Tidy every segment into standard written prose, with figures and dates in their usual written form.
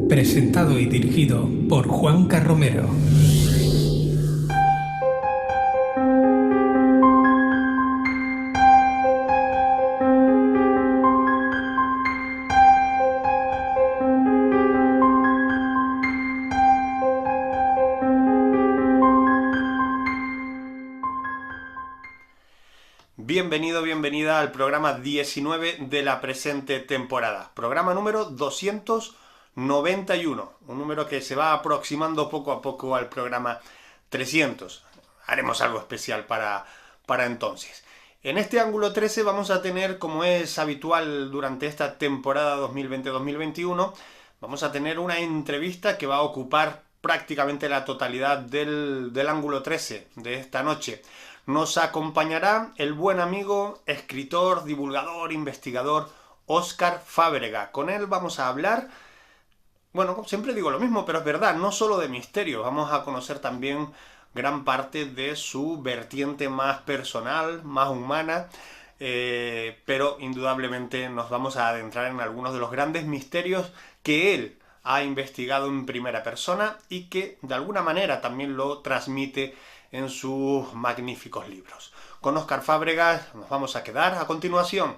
Presentado y dirigido por Juanca Romero. Bienvenido, bienvenida al programa 19 de la presente temporada. Programa número 291, un número que se va aproximando poco a poco al programa 300. Haremos algo especial para entonces. En este ángulo 13 vamos a tener, como es habitual durante esta temporada 2020-2021, vamos a tener una entrevista que va a ocupar prácticamente la totalidad del ángulo 13 de esta noche. Nos acompañará el buen amigo, escritor, divulgador, investigador, Óscar Fábrega. Con él vamos a hablar, bueno, siempre digo lo mismo, pero es verdad, no solo de misterio, vamos a conocer también gran parte de su vertiente más personal, más humana, pero indudablemente nos vamos a adentrar en algunos de los grandes misterios que él ha investigado en primera persona y que de alguna manera también lo transmite en sus magníficos libros. Con Óscar Fábregas nos vamos a quedar a continuación.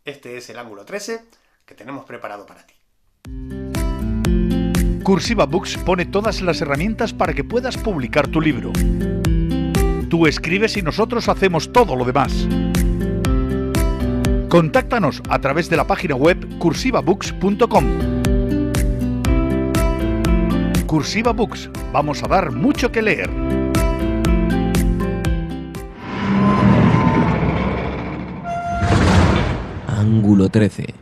Este es el ángulo 13 que tenemos preparado para ti. Cursiva Books pone todas las herramientas para que puedas publicar tu libro. Tú escribes y nosotros hacemos todo lo demás. Contáctanos a través de la página web cursivabooks.com. Cursiva Books, vamos a dar mucho que leer. Ángulo 13.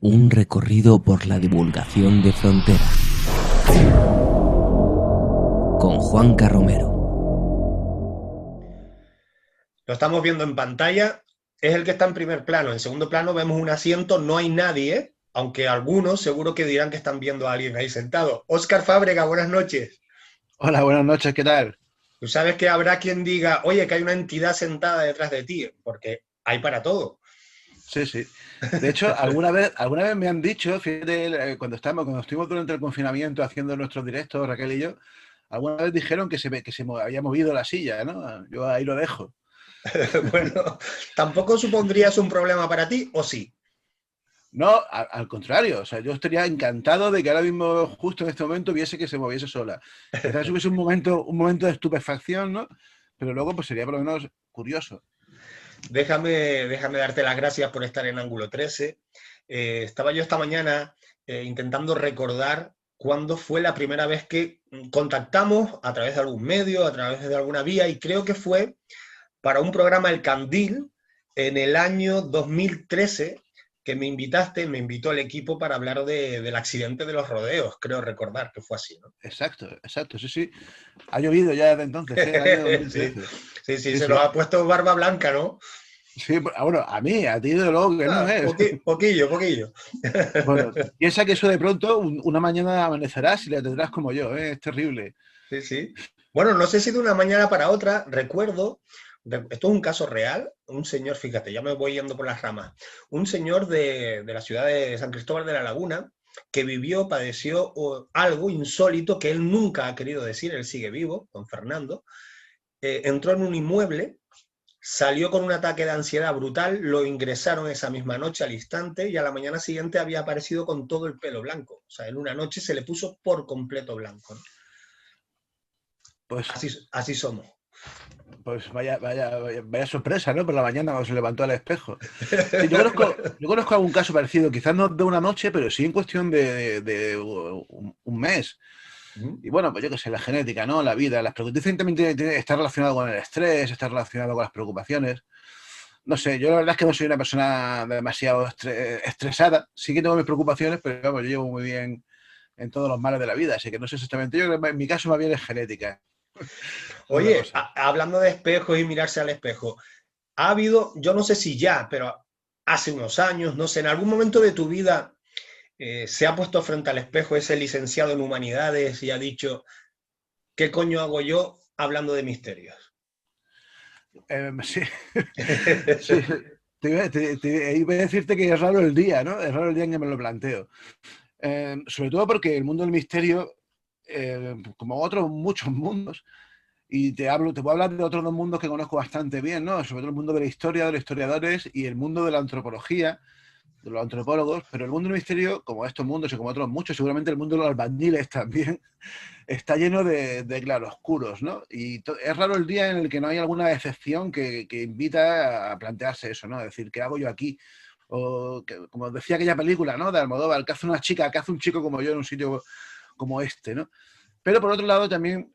Un recorrido por la divulgación de frontera. Con Juanca Romero. Lo estamos viendo en pantalla. Es el que está en primer plano. En segundo plano vemos un asiento, no hay nadie, aunque algunos seguro que dirán que están viendo a alguien ahí sentado. Óscar Fábrega, buenas noches. Hola, buenas noches, ¿qué tal? Tú sabes que habrá quien diga, oye, que hay una entidad sentada detrás de ti, porque hay para todo. Sí, sí. De hecho, alguna vez me han dicho, fíjate, cuando estuvimos durante el confinamiento haciendo nuestros directos, Raquel y yo, alguna vez dijeron que se había movido la silla, ¿no? Yo ahí lo dejo. Bueno, ¿tampoco supondrías un problema para ti o sí? No, al contrario, o sea, yo estaría encantado de que ahora mismo, justo en este momento, viese que se moviese sola. Quizás hubiese un momento de estupefacción, ¿no? Pero luego pues sería por lo menos curioso. Déjame darte las gracias por estar en Ángulo 13. Estaba yo esta mañana intentando recordar cuándo fue la primera vez que contactamos a través de algún medio, a través de alguna vía, y creo que fue para un programa El Candil en el año 2013, que me invitó el equipo para hablar del accidente de los rodeos, creo recordar que fue así, ¿no? Exacto, sí. Ha llovido ya desde entonces, ¿eh? El año 2013. Sí, se nos ha puesto barba blanca, ¿no? Sí, bueno, a mí, a ti de luego que no es. Poquillo. Bueno, piensa que eso de pronto, una mañana amanecerás y la tendrás como yo, ¿eh? Es terrible. Sí. Bueno, no sé si de una mañana para otra, recuerdo, esto es un caso real, un señor, fíjate, ya me voy yendo por las ramas, un señor de la ciudad de San Cristóbal de la Laguna que padeció algo insólito que él nunca ha querido decir, él sigue vivo, don Fernando, entró en un inmueble, salió con un ataque de ansiedad brutal, lo ingresaron esa misma noche al instante y a la mañana siguiente había aparecido con todo el pelo blanco. O sea, en una noche se le puso por completo blanco, ¿no? Pues así somos. Pues vaya sorpresa, ¿no? Por la mañana cuando se levantó al espejo. Sí, yo conozco algún caso parecido, quizás no de una noche, pero sí en cuestión de un mes. Y bueno, pues yo qué sé, la genética, ¿no? La vida, las preocupaciones también está relacionado con el estrés, está relacionado con las preocupaciones. No sé, yo la verdad es que no soy una persona demasiado estresada. Sí que tengo mis preocupaciones, pero vamos, yo llevo muy bien en todos los males de la vida, así que no sé exactamente. Yo creo que en mi caso más bien es genética. Oye, hablando de espejos y mirarse al espejo, ha habido, yo no sé si ya, pero hace unos años, no sé, en algún momento de tu vida se ha puesto frente al espejo ese licenciado en humanidades y ha dicho, ¿qué coño hago yo hablando de misterios? Sí. Sí. Iba a decirte que es raro el día, ¿no? Es raro el día en que me lo planteo. Sobre todo porque el mundo del misterio, como otros muchos mundos, y te puedo hablar de otros dos mundos que conozco bastante bien, ¿no? Sobre todo el mundo de la historia, de los historiadores y el mundo de la antropología, de los antropólogos, pero el mundo del misterio, como estos mundos y como otros muchos, seguramente el mundo de los albañiles también, está lleno de claroscuros, ¿no? Y es raro el día en el que no hay alguna excepción que invita a plantearse eso, ¿no? Es decir, ¿qué hago yo aquí? O como decía aquella película, ¿no? De Almodóvar, ¿qué hace una chica, qué hace un chico como yo en un sitio como este, ¿no? Pero por otro lado también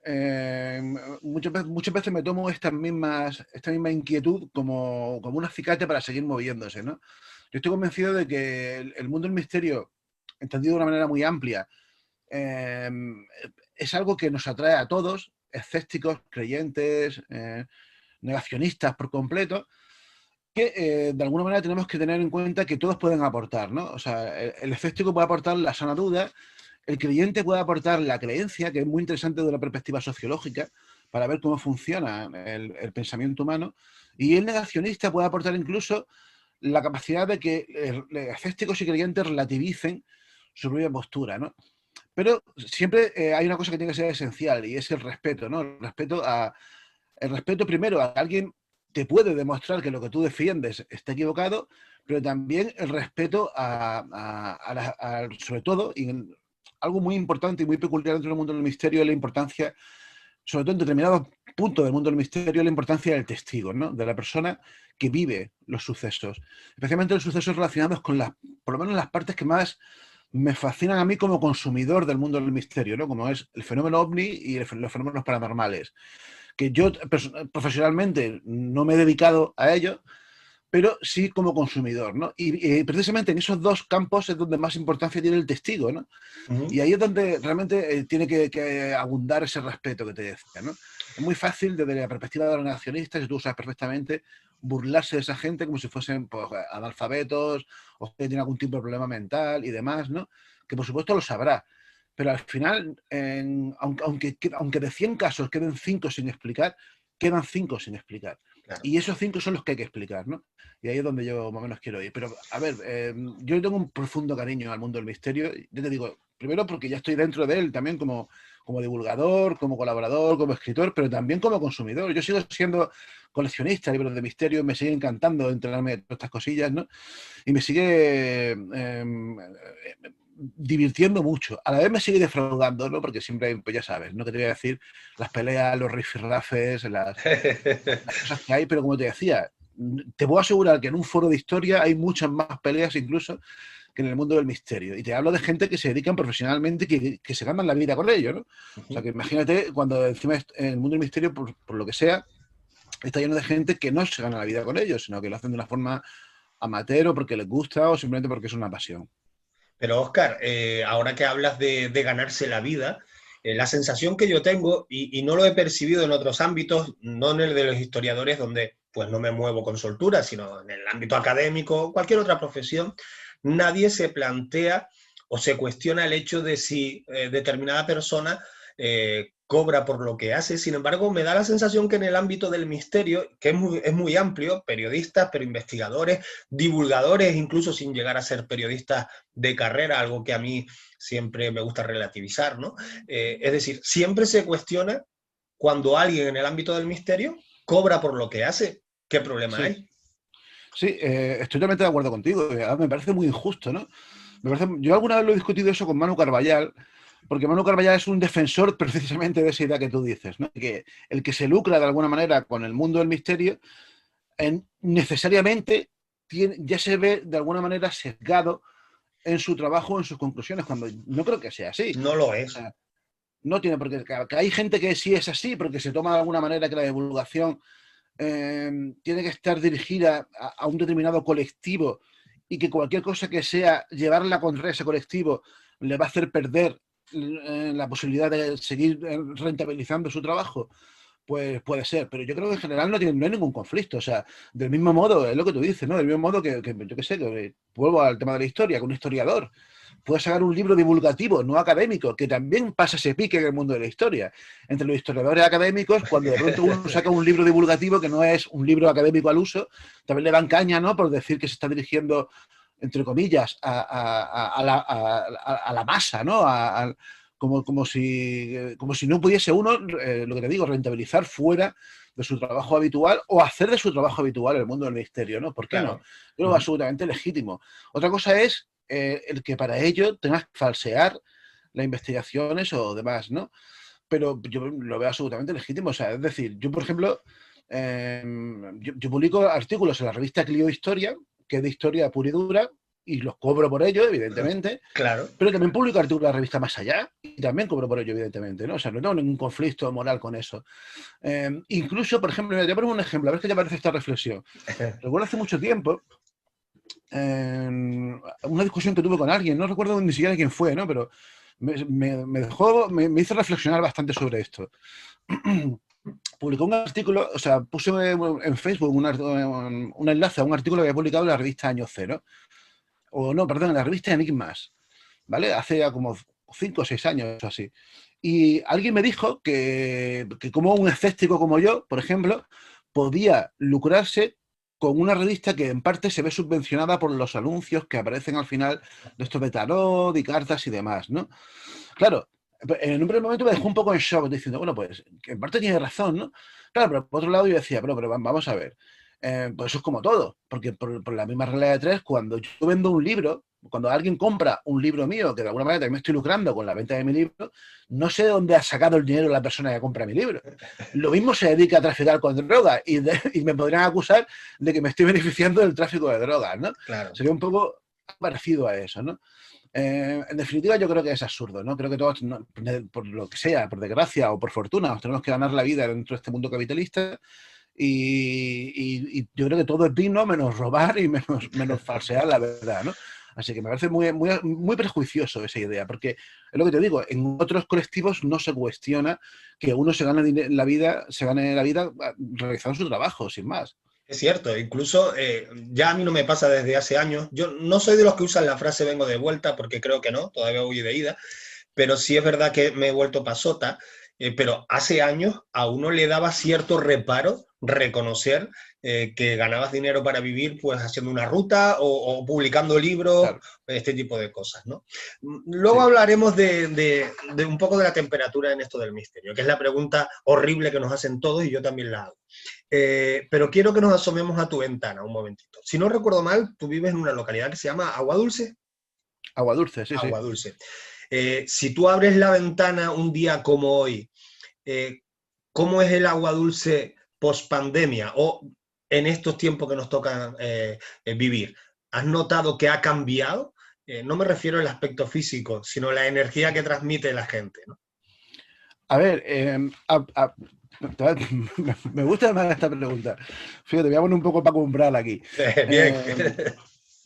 muchas veces me tomo esta misma inquietud como un acicate para seguir moviéndose, ¿no? Yo estoy convencido de que el mundo del misterio, entendido de una manera muy amplia, es algo que nos atrae a todos, escépticos, creyentes, negacionistas por completo, que de alguna manera tenemos que tener en cuenta que todos pueden aportar, ¿no? O sea, el escéptico puede aportar la sana duda, el creyente puede aportar la creencia, que es muy interesante desde la perspectiva sociológica, para ver cómo funciona el pensamiento humano, y el negacionista puede aportar incluso la capacidad de que escépticos y creyentes relativicen su propia postura, ¿no? Pero siempre hay una cosa que tiene que ser esencial y es el respeto, ¿no? El respeto primero a que alguien te puede demostrar que lo que tú defiendes está equivocado, pero también el respeto sobre todo, y algo muy importante y muy peculiar dentro del mundo del misterio es la importancia, sobre todo en determinados puntos del mundo del misterio, la importancia del testigo, ¿no? De la persona que vive los sucesos, especialmente los sucesos relacionados con por lo menos las partes que más me fascinan a mí como consumidor del mundo del misterio, ¿no? Como es el fenómeno ovni y los fenómenos paranormales, que yo profesionalmente no me he dedicado a ello, pero sí como consumidor, ¿no? Y precisamente en esos dos campos es donde más importancia tiene el testigo, ¿no? Y ahí es donde realmente tiene que abundar ese respeto que te decía, ¿no? Es muy fácil desde la perspectiva de los negacionistas, y tú sabes perfectamente, burlarse de esa gente como si fuesen pues, analfabetos o que tienen algún tipo de problema mental y demás, ¿no? Que por supuesto lo sabrá. Pero al final, aunque de 100 casos queden 5 sin explicar, quedan 5 sin explicar. Claro. Y esos 5 son los que hay que explicar, ¿no? Y ahí es donde yo más o menos quiero ir. Pero, a ver, yo tengo un profundo cariño al mundo del misterio. Yo te digo, primero porque ya estoy dentro de él también como divulgador, como colaborador, como escritor, pero también como consumidor. Yo sigo siendo coleccionista de libros de misterio, me sigue encantando enterarme de todas estas cosillas, ¿no? Y me sigue divirtiendo mucho. A la vez me sigue defraudando, ¿no? Porque siempre, pues ya sabes, ¿no? Que te voy a decir, las peleas, los rifirrafes, las cosas que hay, pero como te decía, te puedo asegurar que en un foro de historia hay muchas más peleas incluso que en el mundo del misterio. Y te hablo de gente que se dedican profesionalmente y que se ganan la vida con ello, ¿no? O sea, que imagínate cuando encima en el mundo del misterio, por lo que sea, está lleno de gente que no se gana la vida con ello, sino que lo hacen de una forma amateur o porque les gusta o simplemente porque es una pasión. Pero Óscar, ahora que hablas de ganarse la vida, la sensación que yo tengo, y no lo he percibido en otros ámbitos, no en el de los historiadores, donde pues no me muevo con soltura, sino en el ámbito académico, cualquier otra profesión, nadie se plantea o se cuestiona el hecho de si determinada persona cobra por lo que hace. Sin embargo, me da la sensación que en el ámbito del misterio, que es muy amplio, periodistas, pero investigadores, divulgadores, incluso sin llegar a ser periodistas de carrera, algo que a mí siempre me gusta relativizar, ¿no? Es decir, siempre se cuestiona cuando alguien en el ámbito del misterio cobra por lo que hace. ¿Qué problema hay? Sí, estoy totalmente de acuerdo contigo. Me parece muy injusto, ¿no? Yo alguna vez lo he discutido eso con Manu Carballal, porque Manu Carballal es un defensor precisamente de esa idea que tú dices, ¿no? Que el que se lucra de alguna manera con el mundo del misterio necesariamente ya se ve de alguna manera sesgado en su trabajo, en sus conclusiones, cuando no creo que sea así. No lo es. O sea, no tiene por qué. Que hay gente que sí es así, porque se toma de alguna manera que la divulgación tiene que estar dirigida a un determinado colectivo y que cualquier cosa que sea llevarla contra ese colectivo le va a hacer perder la posibilidad de seguir rentabilizando su trabajo, pues puede ser, pero yo creo que en general no hay ningún conflicto. O sea, del mismo modo, es lo que tú dices, ¿no? Del mismo modo que yo qué sé, que vuelvo al tema de la historia, que un historiador puede sacar un libro divulgativo, no académico, que también pasa ese pique en el mundo de la historia. Entre los historiadores académicos, cuando de pronto uno saca un libro divulgativo que no es un libro académico al uso, también le dan caña, ¿no? Por decir que se está dirigiendo entre comillas, a la masa, ¿no? Como si no pudiese uno, lo que te digo, rentabilizar fuera de su trabajo habitual o hacer de su trabajo habitual el mundo del misterio, ¿no? ¿Por qué no? Yo lo veo absolutamente legítimo. Otra cosa es el que para ello tengas que falsear las investigaciones o demás, ¿no? Pero yo lo veo absolutamente legítimo. O sea, es decir, yo, por ejemplo, yo publico artículos en la revista Clio Historia, que es de historia pura y dura, y los cobro por ello, evidentemente. Claro. Pero también publico artículos en la revista Más Allá, y también cobro por ello, evidentemente, ¿no? O sea, no tengo ningún conflicto moral con eso. Incluso, por ejemplo, te voy a poner un ejemplo, a ver qué te parece esta reflexión. Recuerdo hace mucho tiempo una discusión que tuve con alguien, no recuerdo ni siquiera quién fue, ¿no? Pero me hizo reflexionar bastante sobre esto. Publicó un artículo, o sea, puse en Facebook un enlace a un artículo que había publicado en la revista Año Cero, o no, perdón, en la revista Enigmas, ¿vale? Hace ya como 5 o 6 años o así. Y alguien me dijo que como un escéptico como yo, por ejemplo, podía lucrarse con una revista que en parte se ve subvencionada por los anuncios que aparecen al final de estos de tarot y cartas y demás, ¿no? Claro, en un primer momento me dejó un poco en shock, diciendo, bueno, pues, que en parte tiene razón, ¿no? Claro, pero por otro lado yo decía, pero vamos a ver, pues eso es como todo, porque por la misma regla de tres, cuando yo vendo un libro, cuando alguien compra un libro mío, que de alguna manera también me estoy lucrando con la venta de mi libro, no sé de dónde ha sacado el dinero la persona que compra mi libro. Lo mismo se dedica a traficar con drogas y me podrían acusar de que me estoy beneficiando del tráfico de drogas, ¿no? Claro. Sería un poco parecido a eso, ¿no? En definitiva, yo creo que es absurdo, ¿no? Creo que todos, por lo que sea, por desgracia o por fortuna, nos tenemos que ganar la vida dentro de este mundo capitalista y yo creo que todo es digno menos robar y menos falsear la verdad, ¿no? Así que me parece muy prejuicioso esa idea, porque es lo que te digo, en otros colectivos no se cuestiona que uno se gane la vida realizando su trabajo, sin más. Es cierto, incluso ya a mí no me pasa desde hace años. Yo no soy de los que usan la frase vengo de vuelta, porque creo que no, todavía voy de ida, pero sí es verdad que me he vuelto pasota, pero hace años a uno le daba cierto reparo reconocer que ganabas dinero para vivir pues haciendo una ruta o publicando libros, claro, este tipo de cosas, ¿no? Luego sí hablaremos de un poco de la temperatura en esto del misterio, que es la pregunta horrible que nos hacen todos y yo también la hago. Pero quiero que nos asomemos a tu ventana un momentito. Si no recuerdo mal, tú vives en una localidad que se llama Agua Dulce. Agua Dulce, sí. Agua Dulce. Si tú abres la ventana un día como hoy, ¿cómo es el Agua Dulce post pandemia o en estos tiempos que nos toca vivir? ¿Has notado que ha cambiado? No me refiero al aspecto físico, sino la energía que transmite la gente, ¿no? A ver, me gusta más esta pregunta. Fíjate, voy a poner un poco para comprar aquí. Bien.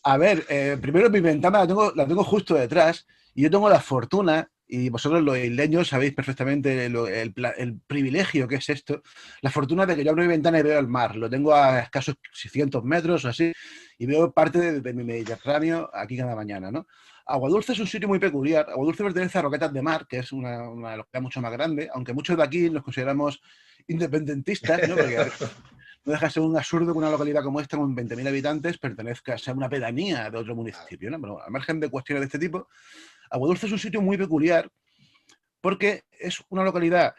A ver, primero mi ventana la tengo justo detrás y yo tengo la fortuna, y vosotros los isleños sabéis perfectamente el privilegio que es esto, la fortuna de que yo abro mi ventana y veo el mar. Lo tengo a escasos 600 metros o así y veo parte de mi Mediterráneo aquí cada mañana, ¿no? Agua Dulce es un sitio muy peculiar. Agua Dulce pertenece a Roquetas de Mar, que es una localidad mucho más grande, aunque muchos de aquí nos consideramos independentistas, ¿no? Porque no deja de ser un absurdo que una localidad como esta, con 20.000 habitantes, pertenezca a una pedanía de otro municipio, ¿no? Pero al margen de cuestiones de este tipo, Agua Dulce es un sitio muy peculiar porque es una localidad,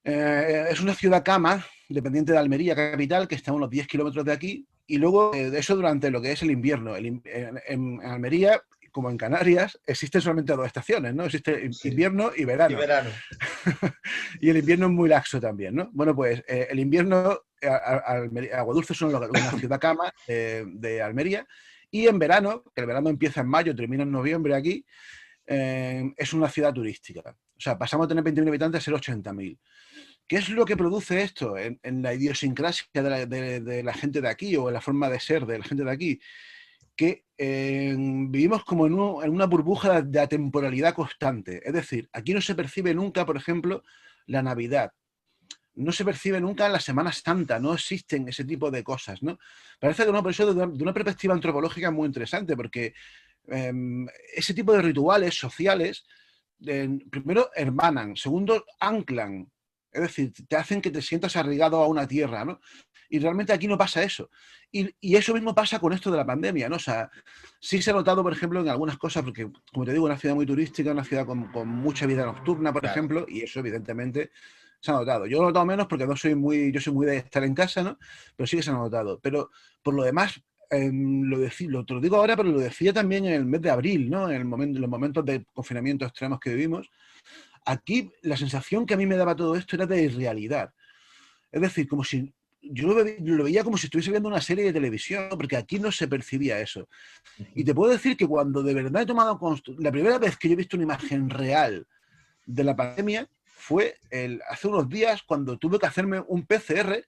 es una ciudad cama, dependiente de Almería, capital, que está a unos 10 kilómetros de aquí, y luego de eso durante lo que es el invierno. En Almería, como en Canarias, existen solamente 2 estaciones, ¿no? Existe invierno y verano. Y el invierno es muy laxo también, ¿no? Bueno, pues el invierno, Agua Dulce es una ciudad cama de Almería, y en verano, que el verano empieza en mayo, termina en noviembre aquí, es una ciudad turística. O sea, pasamos de tener 20.000 habitantes a ser 80.000. ¿Qué es lo que produce esto en la idiosincrasia de la gente de aquí o en la forma de ser de la gente de aquí? Que vivimos como en una burbuja de atemporalidad constante. Es decir, aquí no se percibe nunca, por ejemplo, la Navidad. No se percibe nunca la Semana Santa, no existen ese tipo de cosas, ¿no? Parece que no, por eso de una perspectiva antropológica muy interesante, porque ese tipo de rituales sociales, primero, hermanan, segundo, anclan Es decir, te hacen que te sientas arraigado a una tierra, ¿no? Y realmente aquí no pasa eso. Y eso mismo pasa con esto de la pandemia, ¿no? O sea, sí se ha notado, por ejemplo, en algunas cosas, porque, como te digo, una ciudad muy turística, una ciudad con mucha vida nocturna, por ejemplo, y eso evidentemente se ha notado. Yo lo he notado menos porque yo soy muy de estar en casa, ¿no? Pero sí que se ha notado. Pero por lo demás, te lo digo ahora, pero lo decía también en el mes de abril, ¿no? En los momentos de confinamiento extremos que vivimos. Aquí la sensación que a mí me daba todo esto era de irrealidad. Es decir, como si yo lo veía como si estuviese viendo una serie de televisión, porque aquí no se percibía eso. Y te puedo decir que cuando de verdad he tomado la primera vez que yo he visto una imagen real de la pandemia fue hace unos días cuando tuve que hacerme un PCR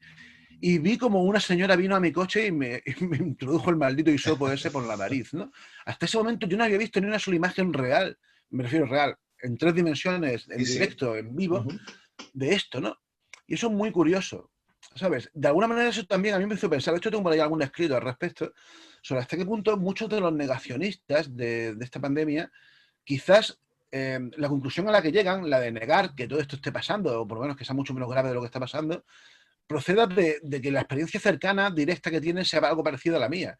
y vi como una señora vino a mi coche y me introdujo el maldito hisopo ese por la nariz, ¿no? Hasta ese momento yo no había visto ni una sola imagen real, me refiero real, en 3 dimensiones, en directo, en vivo, de esto, ¿no? Y eso es muy curioso, ¿sabes? De alguna manera eso también a mí me hizo pensar, de hecho tengo por ahí algún escrito al respecto, sobre hasta qué punto muchos de los negacionistas de esta pandemia, quizás la conclusión a la que llegan, la de negar que todo esto esté pasando, o por lo menos que sea mucho menos grave de lo que está pasando, proceda de que la experiencia cercana, directa que tienen, sea algo parecido a la mía.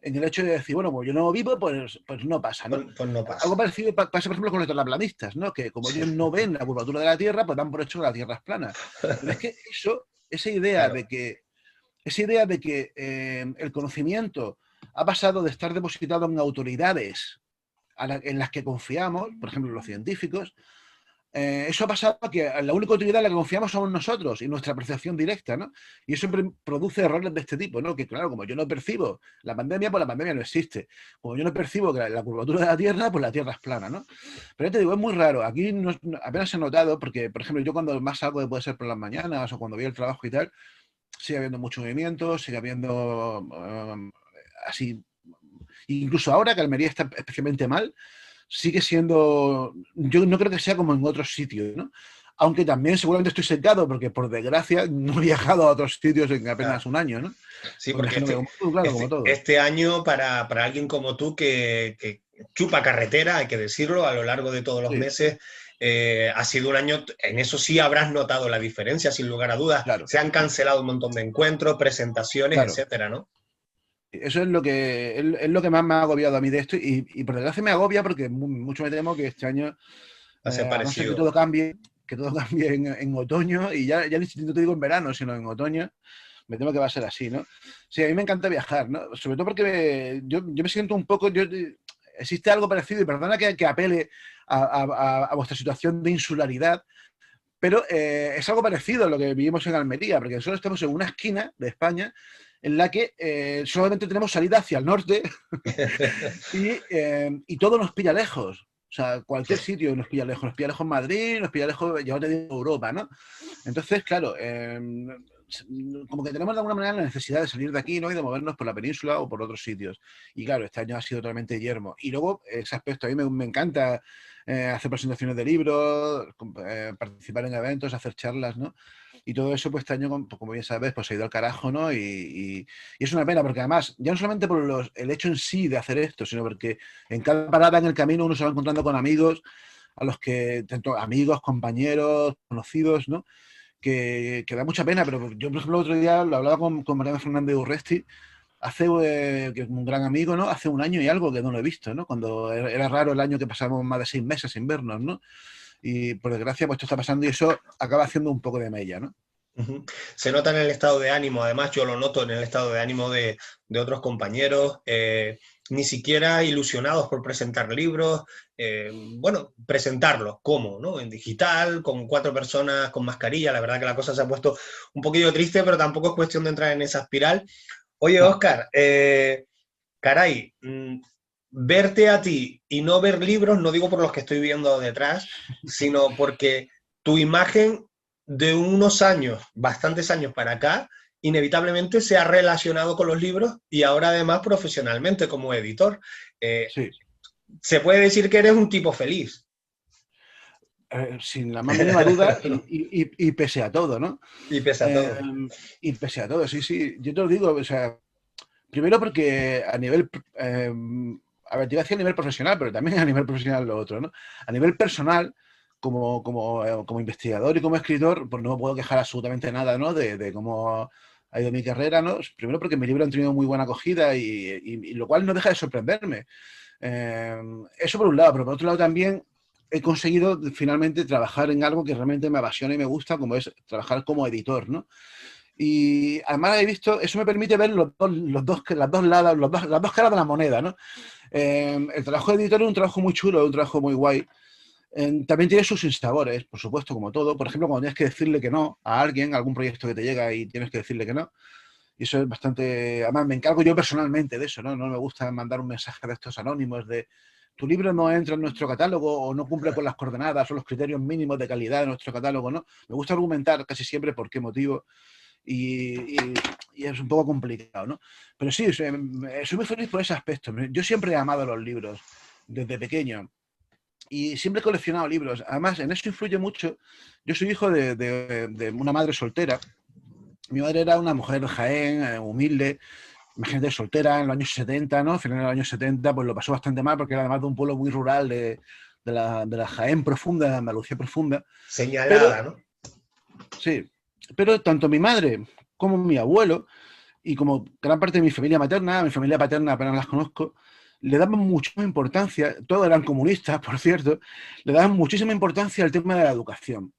En el hecho de decir, bueno, pues yo no vivo, pues no pasa, ¿no? Pues no pasa. Algo parecido pasa, por ejemplo, con los terraplanistas, ¿no? Que como ellos no ven la curvatura de la Tierra, pues dan por hecho que la Tierra es plana. Pero es que esa idea de que el conocimiento ha pasado de estar depositado en autoridades en las que confiamos, por ejemplo, los científicos, eso ha pasado a que la única autoridad en la que confiamos somos nosotros y nuestra percepción directa, ¿no? Y eso produce errores de este tipo, ¿no? Que claro, como yo no percibo la pandemia, pues la pandemia no existe. Como yo no percibo que la curvatura de la Tierra, pues la Tierra es plana, ¿no? Pero ya te digo, es muy raro. Aquí apenas se ha notado, porque, por ejemplo, yo cuando más salgo puede ser por las mañanas o cuando voy al trabajo y tal, sigue habiendo mucho movimiento, sigue habiendo así. Incluso ahora que Almería está especialmente mal, sigue siendo, yo no creo que sea como en otros sitios, ¿no? Aunque también seguramente estoy secado porque por desgracia no he viajado a otros sitios en apenas un año, ¿no? Sí, porque este año para alguien como tú que chupa carretera, hay que decirlo, a lo largo de todos los meses, ha sido un año, en eso sí habrás notado la diferencia, sin lugar a dudas. Claro. Se han cancelado un montón de encuentros, presentaciones, etcétera, ¿no? Eso es lo que más me ha agobiado a mí de esto y por desgracia me agobia porque mucho me temo que este año a no ser que todo cambie en otoño y ya no te digo en verano, sino en otoño, me temo que va a ser así, ¿no? Sí, a mí me encanta viajar, ¿no? Sobre todo porque yo me siento un poco, existe algo parecido y perdona que apele a vuestra situación de insularidad, pero es algo parecido a lo que vivimos en Almería, porque nosotros estamos en una esquina de España en la que solamente tenemos salida hacia el norte y todo nos pilla lejos. O sea, cualquier sitio nos pilla lejos Madrid, nos pilla lejos, ya te digo, Europa, ¿no? Entonces, claro, como que tenemos de alguna manera la necesidad de salir de aquí, ¿no? Y de movernos por la península o por otros sitios. Y claro, este año ha sido totalmente yermo. Y luego, ese aspecto, a mí me encanta hacer presentaciones de libros, participar en eventos, hacer charlas, ¿no? Y todo eso, pues este año, como bien sabes, pues ha ido al carajo, ¿no? Y es una pena, porque además, ya no solamente por el hecho en sí de hacer esto, sino porque en cada parada en el camino uno se va encontrando con amigos, a los que, tanto amigos, compañeros, conocidos, ¿no? Que da mucha pena, pero yo, por ejemplo, el otro día lo hablaba con Mariano Fernández Urresti, que es un gran amigo, ¿no? Hace un año y algo que no lo he visto, ¿no? Cuando era raro el año que pasamos más de 6 meses sin vernos, ¿no? Y por desgracia, pues esto está pasando y eso acaba haciendo un poco de mella, ¿no? Se nota en el estado de ánimo, además yo lo noto en el estado de ánimo de otros compañeros, ni siquiera ilusionados por presentar libros, bueno, presentarlos, ¿cómo? ¿No? En digital, con 4 personas con mascarilla, la verdad que la cosa se ha puesto un poquillo triste, pero tampoco es cuestión de entrar en esa espiral. Oye, Óscar, caray, verte a ti y no ver libros, no digo por los que estoy viendo detrás, sino porque tu imagen de unos años, bastantes años para acá, inevitablemente se ha relacionado con los libros y ahora además profesionalmente como editor. Sí. Se puede decir que eres un tipo feliz. Sin la más mínima duda y pese a todo, ¿no? Y pese a todo. Y pese a todo, sí, sí. Yo te lo digo, o sea, primero porque a nivel... a ver, te iba a decir a nivel profesional, pero también a nivel profesional lo otro, ¿no? A nivel personal, como investigador y como escritor, pues no me puedo quejar absolutamente nada, ¿no? De cómo ha ido mi carrera, ¿no? Primero porque mis libros han tenido muy buena acogida y lo cual no deja de sorprenderme. Eso por un lado, pero por otro lado también he conseguido finalmente trabajar en algo que realmente me apasiona y me gusta, como es trabajar como editor, ¿no? Y además he visto, eso me permite ver las dos caras de la moneda, ¿no? El trabajo de editor es un trabajo muy chulo, es un trabajo muy guay. También tiene sus sinsabores, por supuesto, como todo. Por ejemplo, cuando tienes que decirle que no a alguien, a algún proyecto que te llega y tienes que decirle que no. Y eso es bastante... Además, me encargo yo personalmente de eso, ¿no? No me gusta mandar un mensaje de estos anónimos de tu libro no entra en nuestro catálogo o no cumple con las coordenadas o los criterios mínimos de calidad de nuestro catálogo, ¿no? Me gusta argumentar casi siempre por qué motivo y es un poco complicado, ¿no? Pero sí, soy muy feliz por ese aspecto. Yo siempre he amado los libros desde pequeño. Y siempre he coleccionado libros. Además, en eso influye mucho. Yo soy hijo de una madre soltera. Mi madre era una mujer de Jaén, humilde, imagínate, soltera en los años 70, ¿no? Al final de los años 70, pues lo pasó bastante mal porque era además de un pueblo muy rural de la Jaén profunda, de Andalucía profunda. Señalada, ¿no? Sí, pero tanto mi madre como mi abuelo y como gran parte de mi familia materna, mi familia paterna apenas las conozco, le daban muchísima importancia, todos eran comunistas, por cierto, le daban muchísima importancia al tema de la educación.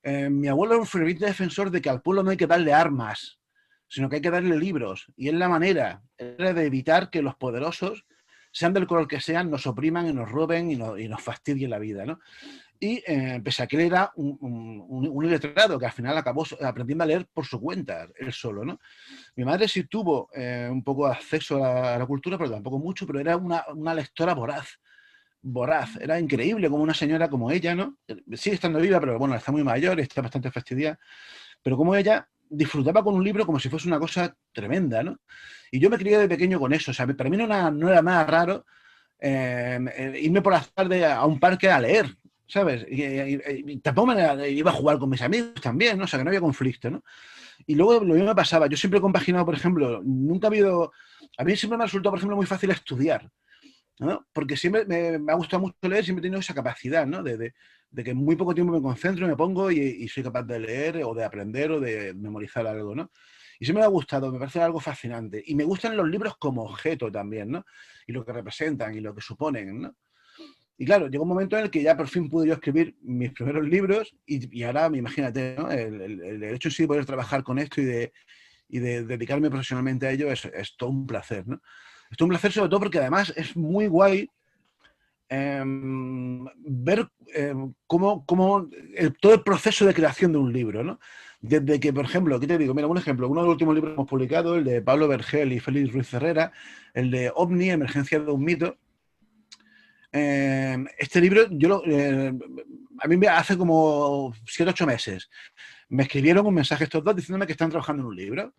Mi abuelo era un ferviente defensor de que al pueblo no hay que darle armas, sino que hay que darle libros. Y es la manera era de evitar que los poderosos, sean del color que sean, nos opriman y nos roben y nos fastidien la vida, ¿no? Y pese a que él era un iletrado que al final acabó aprendiendo a leer por su cuenta, él solo, ¿no? Mi madre sí tuvo un poco acceso a la cultura, pero tampoco mucho, pero era una lectora voraz. Era increíble como una señora como ella, ¿no? Sigue estando viva, pero bueno, está muy mayor, está bastante fastidiada, pero como ella disfrutaba con un libro como si fuese una cosa tremenda, ¿no? Y yo me crié de pequeño con eso, o sea, para mí no era nada raro irme por la tarde a un parque a leer, ¿sabes? Y tampoco iba a jugar con mis amigos también, ¿no? O sea, que no había conflicto, ¿no? Y luego lo mismo me pasaba, yo siempre he compaginado, por ejemplo, a mí siempre me ha resultado, por ejemplo, muy fácil estudiar, ¿no? Porque siempre me ha gustado mucho leer, siempre he tenido esa capacidad, ¿no? De que en muy poco tiempo me concentro, me pongo y soy capaz de leer o de aprender o de memorizar algo, ¿no? Y siempre me ha gustado, me parece algo fascinante. Y me gustan los libros como objeto también, ¿no? Y lo que representan y lo que suponen, ¿no? Y claro, llegó un momento en el que ya por fin pude yo escribir mis primeros libros y ahora, imagínate, ¿no? El hecho en sí de poder trabajar con esto y de dedicarme profesionalmente a ello es todo un placer, ¿no? Es todo un placer sobre todo porque además es muy guay ver cómo todo el proceso de creación de un libro, ¿no? Desde que, por ejemplo, ¿qué te digo? Mira, un ejemplo, uno de los últimos libros que hemos publicado, el de Pablo Vergel y Félix Ruiz Herrera, el de OVNI, Emergencia de un mito. Este libro, a mí me hace como 7 o 8 meses, me escribieron un mensaje estos dos diciéndome que están trabajando en un libro,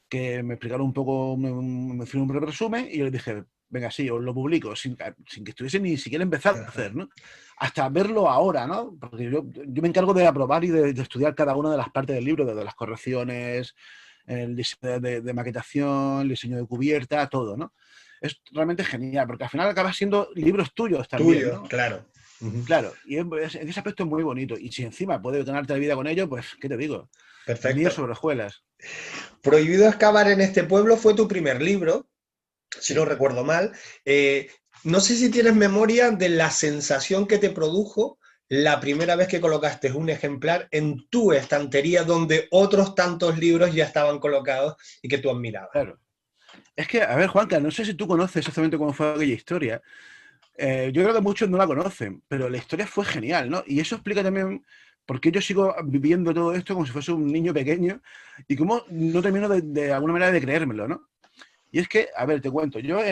que me explicaron un poco, me hicieron un breve resumen y yo les dije, venga, sí, os lo publico, sin que estuviese ni siquiera empezado a hacer, ¿no? Hasta verlo ahora, ¿no? Porque yo me encargo de aprobar y de estudiar cada una de las partes del libro, desde las correcciones, el diseño de maquetación, el diseño de cubierta, todo, ¿no? Es realmente genial, porque al final acabas siendo libros tuyos también. Tuyos, ¿no? claro. Claro, y en ese aspecto es muy bonito. Y si encima puedes ganarte la vida con ello, pues, ¿qué te digo? Perfecto. Mío sobre hojuelas. Prohibido excavar en este pueblo fue tu primer libro, si no recuerdo mal. No sé si tienes memoria de la sensación que te produjo la primera vez que colocaste un ejemplar en tu estantería donde otros tantos libros ya estaban colocados y que tú admirabas. Claro. Es que, a ver, Juanca, no sé si tú conoces exactamente cómo fue aquella historia. Yo creo que muchos no la conocen, pero la historia fue genial, ¿no? Y eso explica también por qué yo sigo viviendo todo esto como si fuese un niño pequeño y cómo no termino de alguna manera de creérmelo, ¿no? Y es que, a ver, te cuento, yo a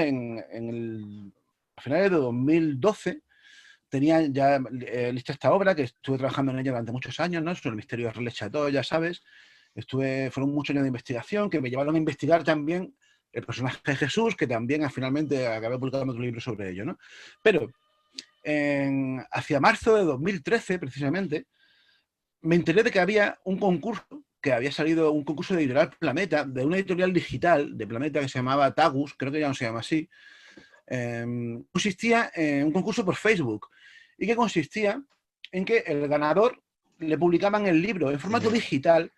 finales de 2012 tenía ya lista esta obra, que estuve trabajando en ella durante muchos años, ¿no? Sobre el misterio de Relais Chateau, ya sabes. Fueron muchos años de investigación que me llevaron a investigar también el personaje de Jesús, que también finalmente acabé publicando otro libro sobre ello, ¿no? Pero hacia marzo de 2013, precisamente, me enteré de que había un concurso, que había salido un concurso de editorial Planeta, de una editorial digital de Planeta que se llamaba Tagus, creo que ya no se llama así. Consistía en un concurso por Facebook y que consistía en que el ganador le publicaban el libro en formato digital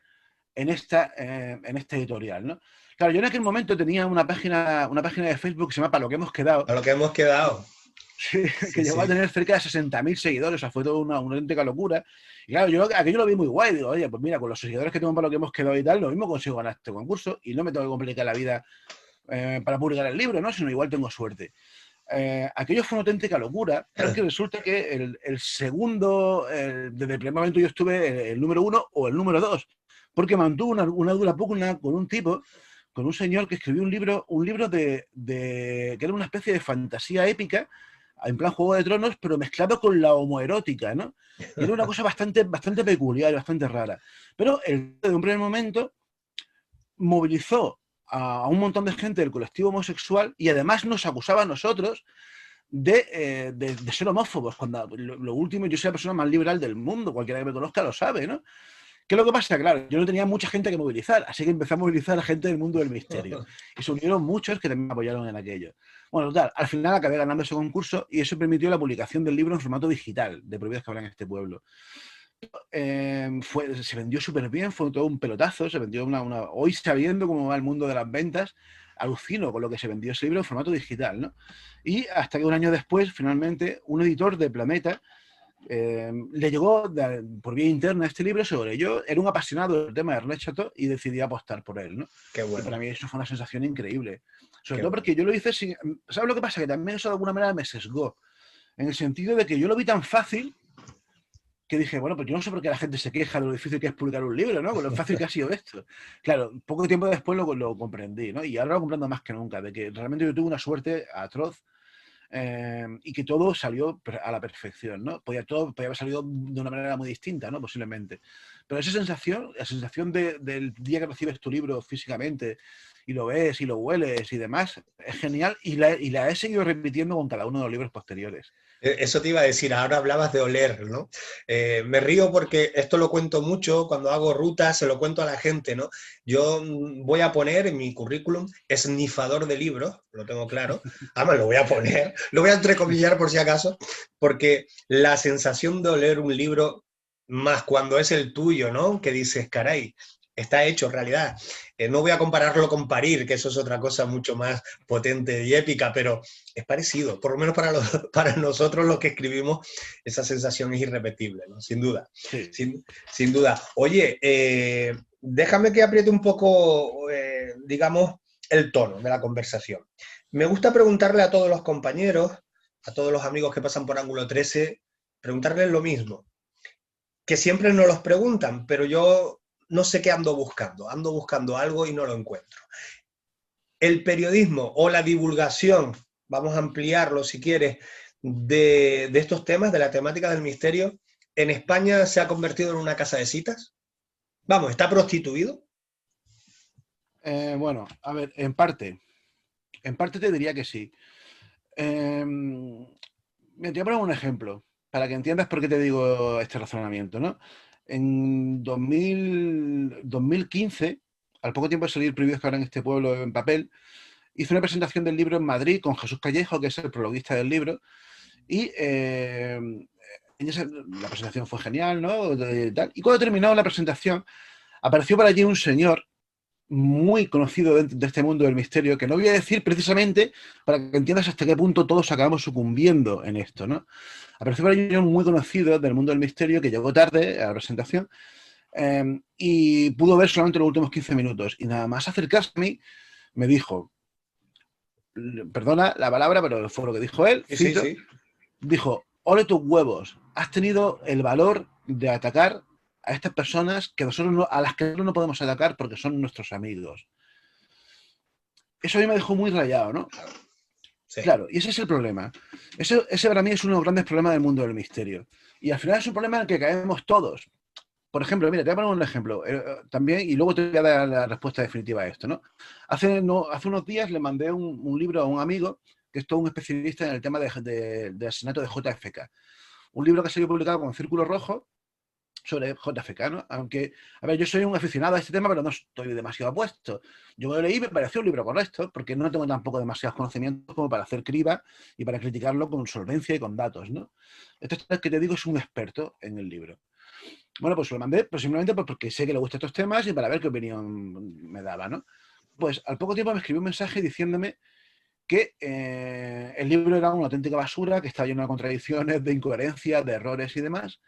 en esta editorial, ¿no? Claro, yo en aquel momento tenía una página de Facebook que se llama Para lo que hemos quedado. A lo que hemos quedado. Sí, que llegó a tener cerca de 60.000 seguidores, o sea, fue toda una auténtica locura. Y claro, yo aquello lo vi muy guay, digo, oye, pues mira, con los seguidores que tengo Para lo que hemos quedado y tal, lo mismo consigo ganar este concurso y no me tengo que complicar la vida para publicar el libro, ¿no? Sino igual tengo suerte. Aquello fue una auténtica locura, porque resulta que el segundo, desde el primer momento yo estuve el número 1 o el número 2, porque mantuvo una dura pugna con un tipo, con un señor que escribió un libro que era una especie de fantasía épica, en plan Juego de Tronos, pero mezclado con la homoerótica, ¿no? Y era una cosa bastante peculiar y bastante rara. Pero de un primer momento movilizó a un montón de gente del colectivo homosexual y además nos acusaba a nosotros de ser homófobos, cuando lo último, yo soy la persona más liberal del mundo, cualquiera que me conozca lo sabe, ¿no? ¿Qué es lo que pasa? Claro, yo no tenía mucha gente que movilizar, así que empecé a movilizar a gente del mundo del misterio. Y se unieron muchos que también me apoyaron en aquello. Bueno, total, al final acabé ganando ese concurso y eso permitió la publicación del libro en formato digital, de Prohibidos que hablan en este pueblo. Se vendió súper bien, fue todo un pelotazo, se vendió hoy sabiendo cómo va el mundo de las ventas, alucino con lo que se vendió ese libro en formato digital, ¿no? Y hasta que un año después, finalmente, un editor de Planeta le llegó por vía interna este libro sobre yo, era un apasionado del tema de Ernest Chateau y decidí apostar por él, ¿no? Qué bueno. Y para mí eso fue una sensación increíble, sobre todo porque yo lo hice sin... ¿Sabes lo que pasa? Que también eso de alguna manera me sesgó, en el sentido de que yo lo vi tan fácil que dije, bueno, pues yo no sé por qué la gente se queja de lo difícil que es publicar un libro, ¿no? Con lo fácil que ha sido esto. Claro, poco tiempo después lo comprendí, ¿no? Y ahora lo comprendo más que nunca, de que realmente yo tuve una suerte atroz y que todo salió a la perfección, ¿no? Podía haber salido de una manera muy distinta, ¿no? Posiblemente. Pero esa sensación, la sensación del día que recibes tu libro físicamente y lo ves y lo hueles y demás, es genial y la he seguido repitiendo con cada uno de los libros posteriores. Eso te iba a decir, ahora hablabas de oler, ¿no? Me río porque esto lo cuento mucho, cuando hago rutas se lo cuento a la gente, ¿no? Yo voy a poner en mi currículum esnifador de libros, lo tengo claro, además lo voy a poner, lo voy a entrecomillar por si acaso, porque la sensación de oler un libro, más cuando es el tuyo, ¿no? Que dices, caray, está hecho en realidad. No voy a compararlo con parir, que eso es otra cosa mucho más potente y épica, pero es parecido. Por lo menos para nosotros los que escribimos, esa sensación es irrepetible, ¿no? Sin duda. Sí. Sin duda. Oye, déjame que apriete un poco, digamos, el tono de la conversación. Me gusta preguntarle a todos los compañeros, a todos los amigos que pasan por Ángulo 13, preguntarles lo mismo. Que siempre nos los preguntan, pero yo no sé qué ando buscando algo y no lo encuentro. El periodismo o la divulgación, vamos a ampliarlo si quieres, de estos temas, de la temática del misterio, ¿en España se ha convertido en una casa de citas? Vamos, ¿está prostituido? Bueno, a ver, en parte te diría que sí. Me te voy a poner un ejemplo, para que entiendas por qué te digo este razonamiento, ¿no? En 2015, al poco tiempo de salir Prohibidos que hablan en este pueblo en papel, hice una presentación del libro en Madrid con Jesús Callejo, que es el prologuista del libro, y la presentación fue genial, ¿no? Y cuando terminó la presentación, apareció por allí un señor muy conocido de este mundo del misterio, que no voy a decir precisamente para que entiendas hasta qué punto todos acabamos sucumbiendo en esto, ¿no? Apareció por allí un muy conocido del mundo del misterio que llegó tarde a la presentación y pudo ver solamente los últimos 15 minutos. Y nada más acercarse a mí, me dijo, perdona la palabra, pero fue lo que dijo él, cito, Sí. Dijo, ole tus huevos, has tenido el valor de atacar a estas personas a las que nosotros no podemos atacar porque son nuestros amigos. Eso a mí me dejó muy rayado, ¿no? Sí. Claro, y ese es el problema. Ese para mí es uno de los grandes problemas del mundo del misterio. Y al final es un problema en el que caemos todos. Por ejemplo, mira, te voy a poner un ejemplo también, y luego te voy a dar la respuesta definitiva a esto, ¿no? Hace unos días le mandé un libro a un amigo que es todo un especialista en el tema de asesinato de JFK. Un libro que ha sido publicado con Círculo Rojo, sobre JFK, ¿no? Aunque, a ver, yo soy un aficionado a este tema, pero no estoy demasiado apuesto. Yo me lo leí y me pareció un libro correcto, porque no tengo tampoco demasiados conocimientos como para hacer criba y para criticarlo con solvencia y con datos, ¿no? Este que te digo es un experto en el libro. Bueno, pues lo mandé, pero simplemente pues porque sé que le gustan estos temas y para ver qué opinión me daba, ¿no? Pues al poco tiempo me escribió un mensaje diciéndome que el libro era una auténtica basura, que estaba lleno de contradicciones, de incoherencias, de errores y demás.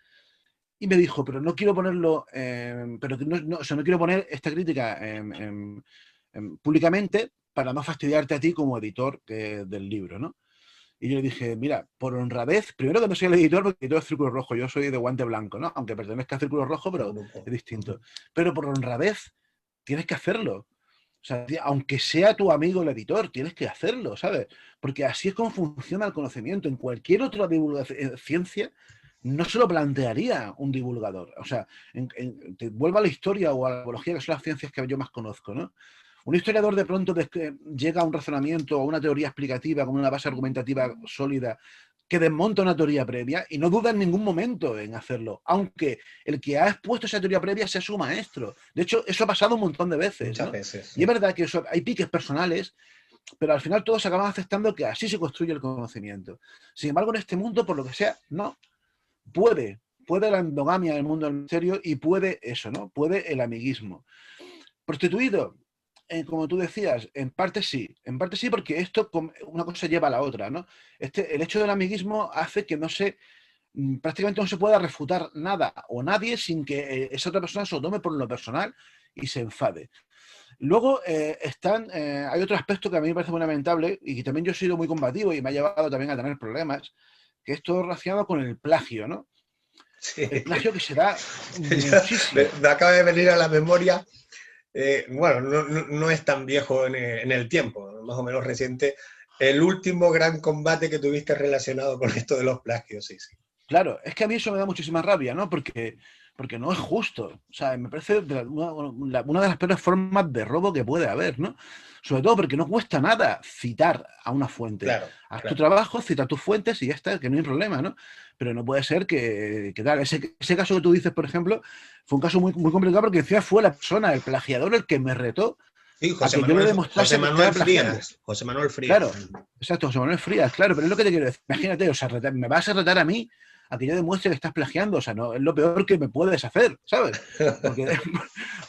Y me dijo, pero no quiero ponerlo, pero o sea, no quiero poner esta crítica públicamente para no fastidiarte a ti como editor del libro, ¿no? Y yo le dije, mira, por honradez, primero que no soy el editor, porque el editor es Círculo Rojo, yo soy de Guante Blanco, ¿no? Aunque pertenezca a Círculo Rojo, pero es distinto. Pero por honradez, tienes que hacerlo. O sea, aunque sea tu amigo el editor, tienes que hacerlo, ¿sabes? Porque así es como funciona el conocimiento. En cualquier otra ciencia no se lo plantearía un divulgador. O sea, te vuelvo a la historia o a la biología, que son las ciencias que yo más conozco, ¿no? Un historiador de pronto llega a un razonamiento o a una teoría explicativa con una base argumentativa sólida que desmonta una teoría previa y no duda en ningún momento en hacerlo, aunque el que ha expuesto esa teoría previa sea su maestro. De hecho, eso ha pasado un montón de veces. Muchas ¿no? veces. Sí. Y es verdad que hay piques personales, pero al final todos acaban aceptando que así se construye el conocimiento. Sin embargo, en este mundo, por lo que sea, no. Puede la endogamia en el mundo del misterio y puede eso, ¿no? Puede el amiguismo. Prostituido, como tú decías, en parte sí porque esto, una cosa lleva a la otra, ¿no? El hecho del amiguismo hace que prácticamente no se pueda refutar nada o nadie sin que esa otra persona se lo tome por lo personal y se enfade. Luego hay otro aspecto que a mí me parece muy lamentable y que también yo he sido muy combativo y me ha llevado también a tener problemas, que es todo relacionado con el plagio, ¿no? Sí. El plagio que se da muchísimo. Me acaba de venir a la memoria, bueno, no es tan viejo en el tiempo, más o menos reciente, el último gran combate que tuviste relacionado con esto de los plagios, sí. Claro, es que a mí eso me da muchísima rabia, ¿no? Porque no es justo. O sea, me parece una de las peores formas de robo que puede haber, ¿no? Sobre todo porque no cuesta nada citar a una fuente. Claro, Haz tu trabajo, cita tus fuentes y ya está, que no hay problema, ¿no? Pero no puede ser que tal. Ese caso que tú dices, por ejemplo, fue un caso muy, muy complicado porque encima fue la persona, el plagiador, el que me retó. Sí, José Manuel Frías. Claro, exacto, José Manuel Frías, claro, pero es lo que te quiero decir. Imagínate, o sea, me vas a retar a mí a que yo demuestre que estás plagiando, o sea, no es lo peor que me puedes hacer, ¿sabes?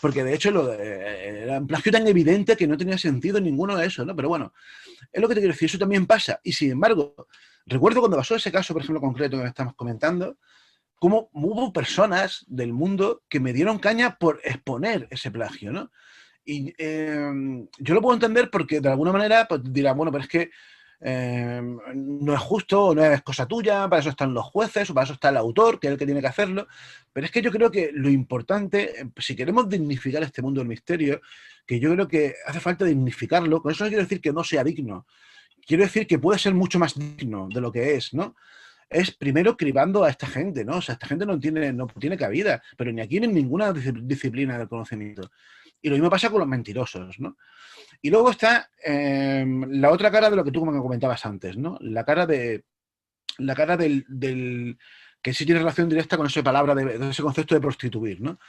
Porque de hecho era un plagio tan evidente que no tenía sentido ninguno de eso, ¿no? Pero bueno, es lo que te quiero decir, eso también pasa. Y sin embargo, recuerdo cuando pasó ese caso, por ejemplo, concreto que me estamos comentando, cómo hubo personas del mundo que me dieron caña por exponer ese plagio, ¿no? Y yo lo puedo entender porque de alguna manera pues, dirán, bueno, pero es que no es justo, no es cosa tuya, para eso están los jueces o para eso está el autor, que es el que tiene que hacerlo. Pero es que yo creo que lo importante, si queremos dignificar este mundo del misterio, que yo creo que hace falta dignificarlo, con eso no quiero decir que no sea digno, quiero decir que puede ser mucho más digno de lo que es, ¿no? Es primero cribando a esta gente, ¿no? O sea, esta gente no tiene cabida, pero ni aquí ni en ninguna disciplina del conocimiento. Y lo mismo pasa con los mentirosos, ¿no? Y luego está la otra cara de lo que tú me comentabas antes, ¿no? La cara del que sí tiene relación directa con esa palabra, de ese concepto de prostituir, ¿no?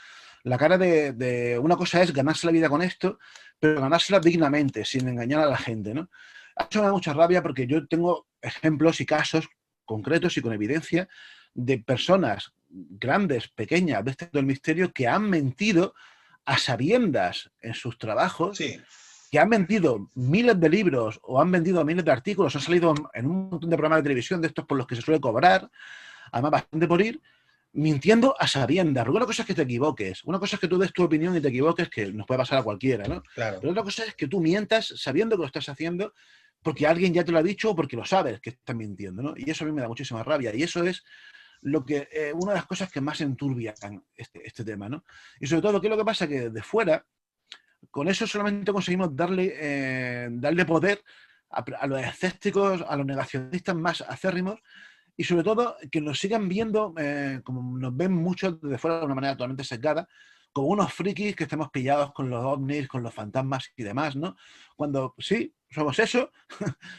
La cara de una cosa es ganarse la vida con esto, pero ganársela dignamente, sin engañar a la gente, ¿no? Eso me da mucha rabia porque yo tengo ejemplos y casos concretos y con evidencia de personas grandes, pequeñas, de este del misterio que han mentido a sabiendas en sus trabajos, sí, que han vendido miles de libros o han vendido miles de artículos, han salido en un montón de programas de televisión de estos por los que se suele cobrar, además bastante por ir, mintiendo a sabiendas. Porque una cosa es que te equivoques, una cosa es que tú des tu opinión y te equivoques, que nos puede pasar a cualquiera, ¿no? Claro. Pero otra cosa es que tú mientas sabiendo que lo estás haciendo porque alguien ya te lo ha dicho o porque lo sabes que estás mintiendo, ¿no? Y eso a mí me da muchísima rabia. Y eso es lo que una de las cosas que más enturbian este tema, ¿no? Y sobre todo, ¿qué es lo que pasa? Que de fuera, con eso solamente conseguimos darle poder a los escépticos, a los negacionistas más acérrimos y sobre todo que nos sigan viendo, como nos ven muchos desde fuera de una manera totalmente sesgada, como unos frikis que estamos pillados con los ovnis, con los fantasmas y demás, ¿no? Cuando sí, somos eso,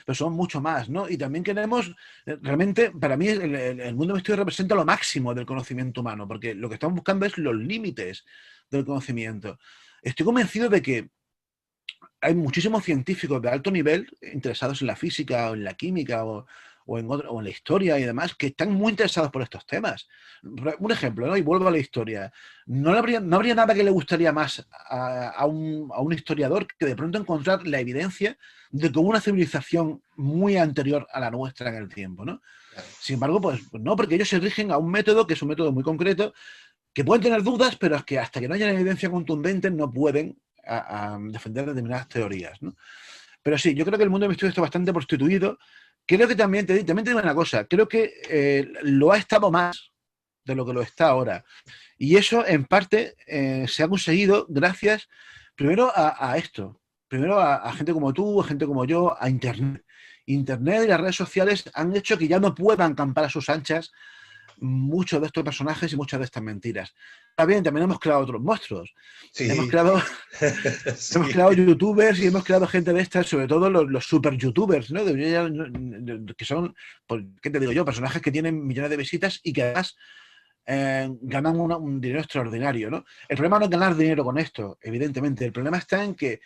pero somos mucho más, ¿no? Y también queremos, realmente, para mí, el mundo del misterio representa lo máximo del conocimiento humano, porque lo que estamos buscando es los límites del conocimiento. Estoy convencido de que hay muchísimos científicos de alto nivel interesados en la física o en la química o en la historia y demás, que están muy interesados por estos temas. Un ejemplo, ¿no? Y vuelvo a la historia. No habría nada que le gustaría más a un historiador que de pronto encontrar la evidencia de que hubo una civilización muy anterior a la nuestra en el tiempo, ¿no? Sin embargo, pues no, porque ellos se rigen a un método que es un método muy concreto, que pueden tener dudas, pero es que hasta que no haya evidencia contundente no pueden a defender determinadas teorías, ¿no? Pero sí, yo creo que el mundo del misterio está bastante prostituido. Creo que también te digo una cosa, creo que lo ha estado más de lo que lo está ahora. Y eso, en parte, se ha conseguido gracias, primero, a esto. Primero a gente como tú, a gente como yo, a Internet. Internet y las redes sociales han hecho que ya no puedan campar a sus anchas muchos de estos personajes y muchas de estas mentiras. Está bien, también hemos creado otros monstruos. Sí. Hemos creado youtubers y hemos creado gente de estas, sobre todo los super youtubers, ¿no? Que son, pues, ¿qué te digo yo? Personajes que tienen millones de visitas y que además ganan un dinero extraordinario, ¿no? El problema no es ganar dinero con esto, evidentemente. El problema está en que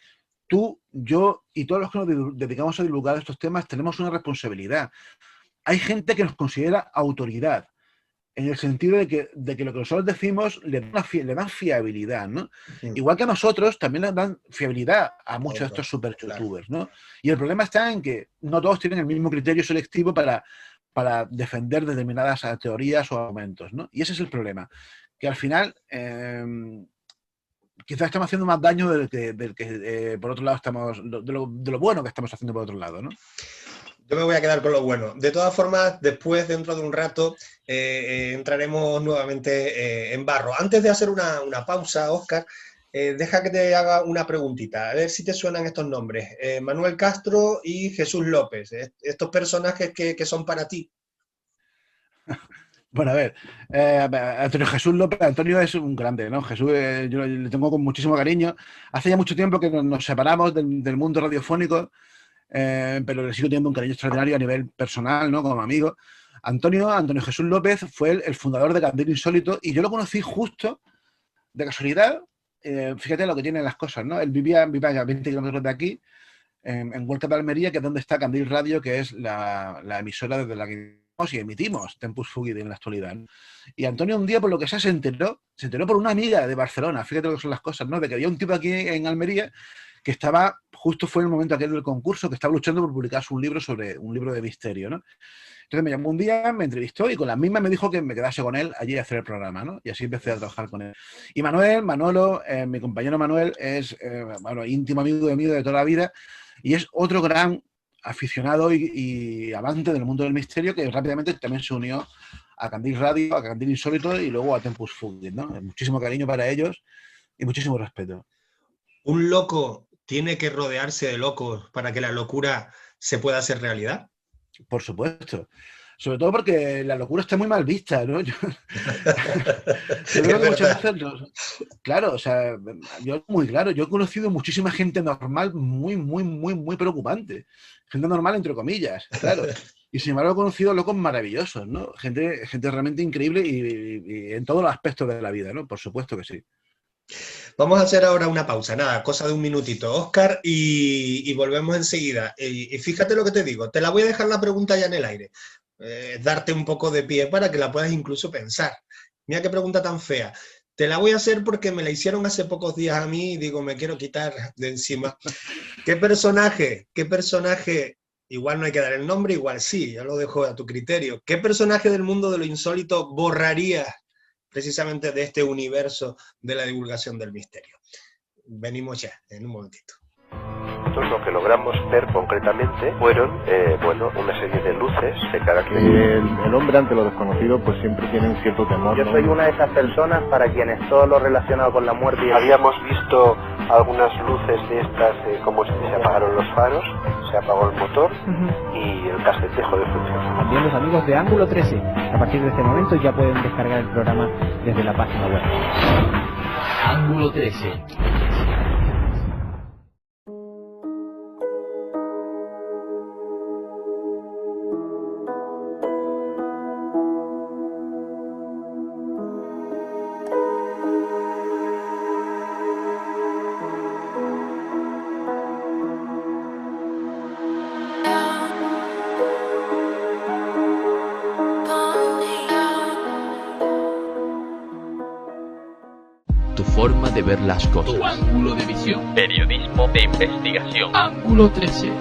tú, yo y todos los que nos dedicamos a divulgar estos temas tenemos una responsabilidad. Hay gente que nos considera autoridad, en el sentido de que lo que nosotros decimos le dan fiabilidad, ¿no? Igual que a nosotros también le dan fiabilidad a muchos de estos super youtubers, ¿no? Y el problema está en que no todos tienen el mismo criterio selectivo para defender determinadas teorías o argumentos, ¿no? Y ese es el problema, que al final quizás estamos haciendo más daño del que por otro lado de lo bueno que estamos haciendo por otro lado, ¿no? Yo me voy a quedar con lo bueno. De todas formas, después, dentro de un rato, entraremos nuevamente en barro. Antes de hacer una pausa, Óscar, deja que te haga una preguntita, a ver si te suenan estos nombres. Manuel Castro y Jesús López, estos personajes que son para ti. Bueno, a ver, Antonio Jesús López, Antonio es un grande, ¿no? Jesús, yo le tengo con muchísimo cariño. Hace ya mucho tiempo que nos separamos del mundo radiofónico, pero le sigo teniendo un cariño extraordinario a nivel personal, ¿no? Como amigo. Antonio Jesús López fue el fundador de Candil Insólito y yo lo conocí justo, de casualidad, fíjate lo que tienen las cosas, ¿no? Él vivía a 20 kilómetros de aquí, en Huerta de Almería, que es donde está Candil Radio, que es la emisora desde la que y emitimos Tempus Fugit en la actualidad, ¿no? Y Antonio un día, por lo que sea, se enteró por una amiga de Barcelona, fíjate lo que son las cosas, ¿no? De que había un tipo aquí en Almería que estaba, justo fue el momento aquel del concurso, que estaba luchando por publicar un libro de misterio, ¿no? Entonces me llamó un día, me entrevistó y con la misma me dijo que me quedase con él allí a hacer el programa, ¿no? Y así empecé a trabajar con él. Y Manolo, mi compañero Manuel, es íntimo amigo de toda la vida y es otro gran aficionado y amante del mundo del misterio que rápidamente también se unió a Candil Radio, a Candil Insólito y luego a Tempus Fugit, ¿no? Muchísimo cariño para ellos y muchísimo respeto. ¿Un loco tiene que rodearse de locos para que la locura se pueda hacer realidad? Por supuesto. Sobre todo porque la locura está muy mal vista, ¿no? Yo creo que muchas veces, claro, o sea, muy claro, yo he conocido muchísima gente normal muy, muy, muy, muy preocupante. Gente normal, entre comillas, claro. Y sin embargo he conocido locos maravillosos, ¿no? Gente realmente increíble y en todos los aspectos de la vida, ¿no? Por supuesto que sí. Vamos a hacer ahora una pausa, nada, cosa de un minutito, Óscar, y volvemos enseguida. Y fíjate lo que te digo, te la voy a dejar la pregunta ya en el aire. Darte un poco de pie para que la puedas incluso pensar. Mira qué pregunta tan fea. Te la voy a hacer porque me la hicieron hace pocos días a mí y digo, me quiero quitar de encima. ¿Qué personaje, igual no hay que dar el nombre, igual sí, ya lo dejo a tu criterio, qué personaje del mundo de lo insólito borrarías precisamente de este universo de la divulgación del misterio? Venimos ya, en un momentito. Nosotros lo que logramos ver concretamente fueron, una serie de luces de características. El hombre ante lo desconocido pues siempre tiene un cierto temor. Yo soy una de esas personas para quienes todo lo relacionado con la muerte... Habíamos visto algunas luces de estas, como si se apagaron los faros, se apagó el motor y el cassette dejó de funcionar. También los amigos de Ángulo 13, a partir de este momento ya pueden descargar el programa desde la página web. Ángulo 13. forma de ver las cosas. Tu ángulo de visión. Periodismo de investigación. Ángulo 13.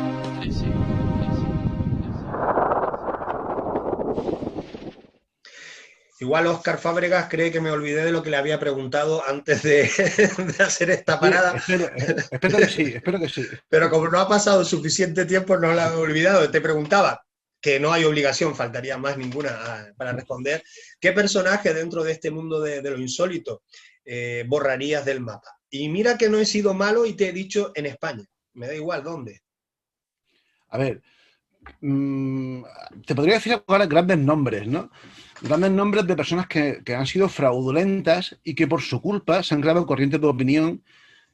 Igual Óscar Fábregas cree que me olvidé de lo que le había preguntado antes de hacer esta parada. Sí, espero que sí. Pero como no ha pasado suficiente tiempo, no lo he olvidado. Te preguntaba, que no hay obligación, faltaría más ninguna para responder, ¿qué personaje dentro de este mundo de lo insólito borrarías del mapa? Y mira que no he sido malo y te he dicho en España. Me da igual dónde. A ver, te podría decir ahora grandes nombres, ¿no? Grandes nombres de personas que han sido fraudulentas y que por su culpa se han creado corrientes de opinión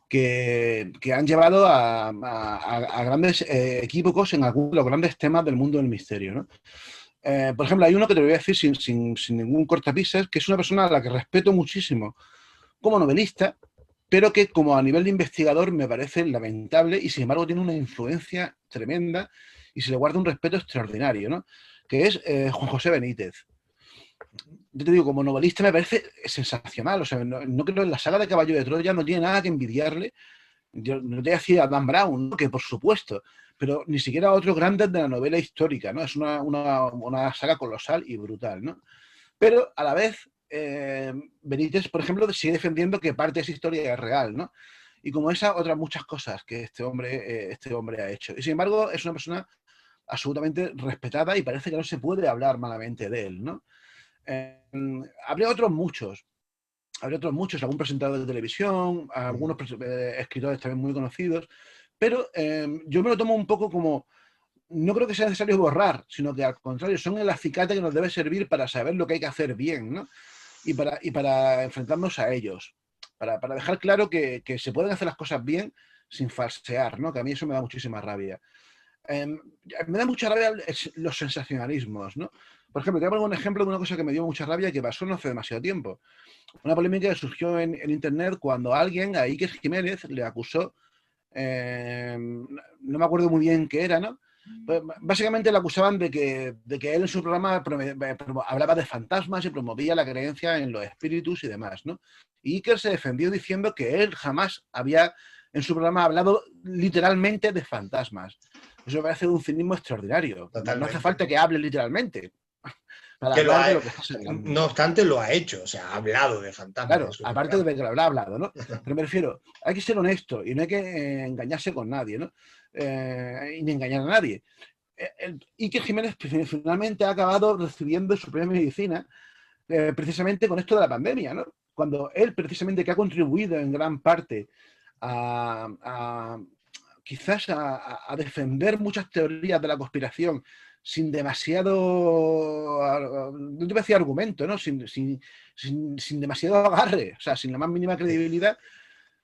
que han llevado a grandes equívocos en algunos de los grandes temas del mundo del misterio, ¿no? Por ejemplo, hay uno que te voy a decir sin ningún cortapisas, que es una persona a la que respeto muchísimo como novelista, pero que como a nivel de investigador me parece lamentable y sin embargo tiene una influencia tremenda y se le guarda un respeto extraordinario, ¿no? Que es Juan José Benítez. Yo te digo, como novelista me parece sensacional. O sea, no creo en la saga de Caballo de Troya, no tiene nada que envidiarle. Yo no te decía a Dan Brown, ¿no? Que por supuesto, pero ni siquiera a otros grandes de la novela histórica, ¿no? Es una saga colosal y brutal, ¿no? Pero a la vez, Benítez, por ejemplo, sigue defendiendo que parte de esa historia es real, ¿no? Y como esa, otras muchas cosas que este hombre ha hecho. Y sin embargo, es una persona absolutamente respetada y parece que no se puede hablar malamente de él, ¿no? Habría otros muchos, algún presentador de televisión, algunos escritores también muy conocidos, pero yo me lo tomo un poco como, no creo que sea necesario borrar, sino que al contrario, son el acicate que nos debe servir para saber lo que hay que hacer bien, ¿no? Y para enfrentarnos a ellos, para dejar claro que se pueden hacer las cosas bien sin falsear, ¿no? Que a mí eso me da muchísima rabia. Me da mucha rabia los sensacionalismos, ¿no? Por ejemplo, te voy a poner un ejemplo de una cosa que me dio mucha rabia y que pasó no hace demasiado tiempo. Una polémica que surgió en internet cuando alguien, a Iker Jiménez, le acusó, no me acuerdo muy bien qué era, ¿no? Pues básicamente le acusaban de que él en su programa hablaba de fantasmas y promovía la creencia en los espíritus y demás, ¿no? Y Iker se defendió diciendo que él jamás había en su programa hablado literalmente de fantasmas. Eso me parece un cinismo extraordinario. Totalmente. No hace falta que hable literalmente. Para hablar de lo que estás hablando. No obstante, lo ha hecho, o sea, ha hablado de fantasmas. Claro, aparte de que lo habrá hablado, ¿no? Pero me refiero, hay que ser honesto y no hay que engañarse con nadie, ¿no? Y ni engañar a nadie. Iker Jiménez finalmente ha acabado recibiendo su premio de medicina precisamente con esto de la pandemia, ¿no? Cuando él precisamente que ha contribuido en gran parte quizás a defender muchas teorías de la conspiración sin demasiado, no te voy a decir argumento, ¿no? Sin demasiado agarre, o sea, sin la más mínima credibilidad,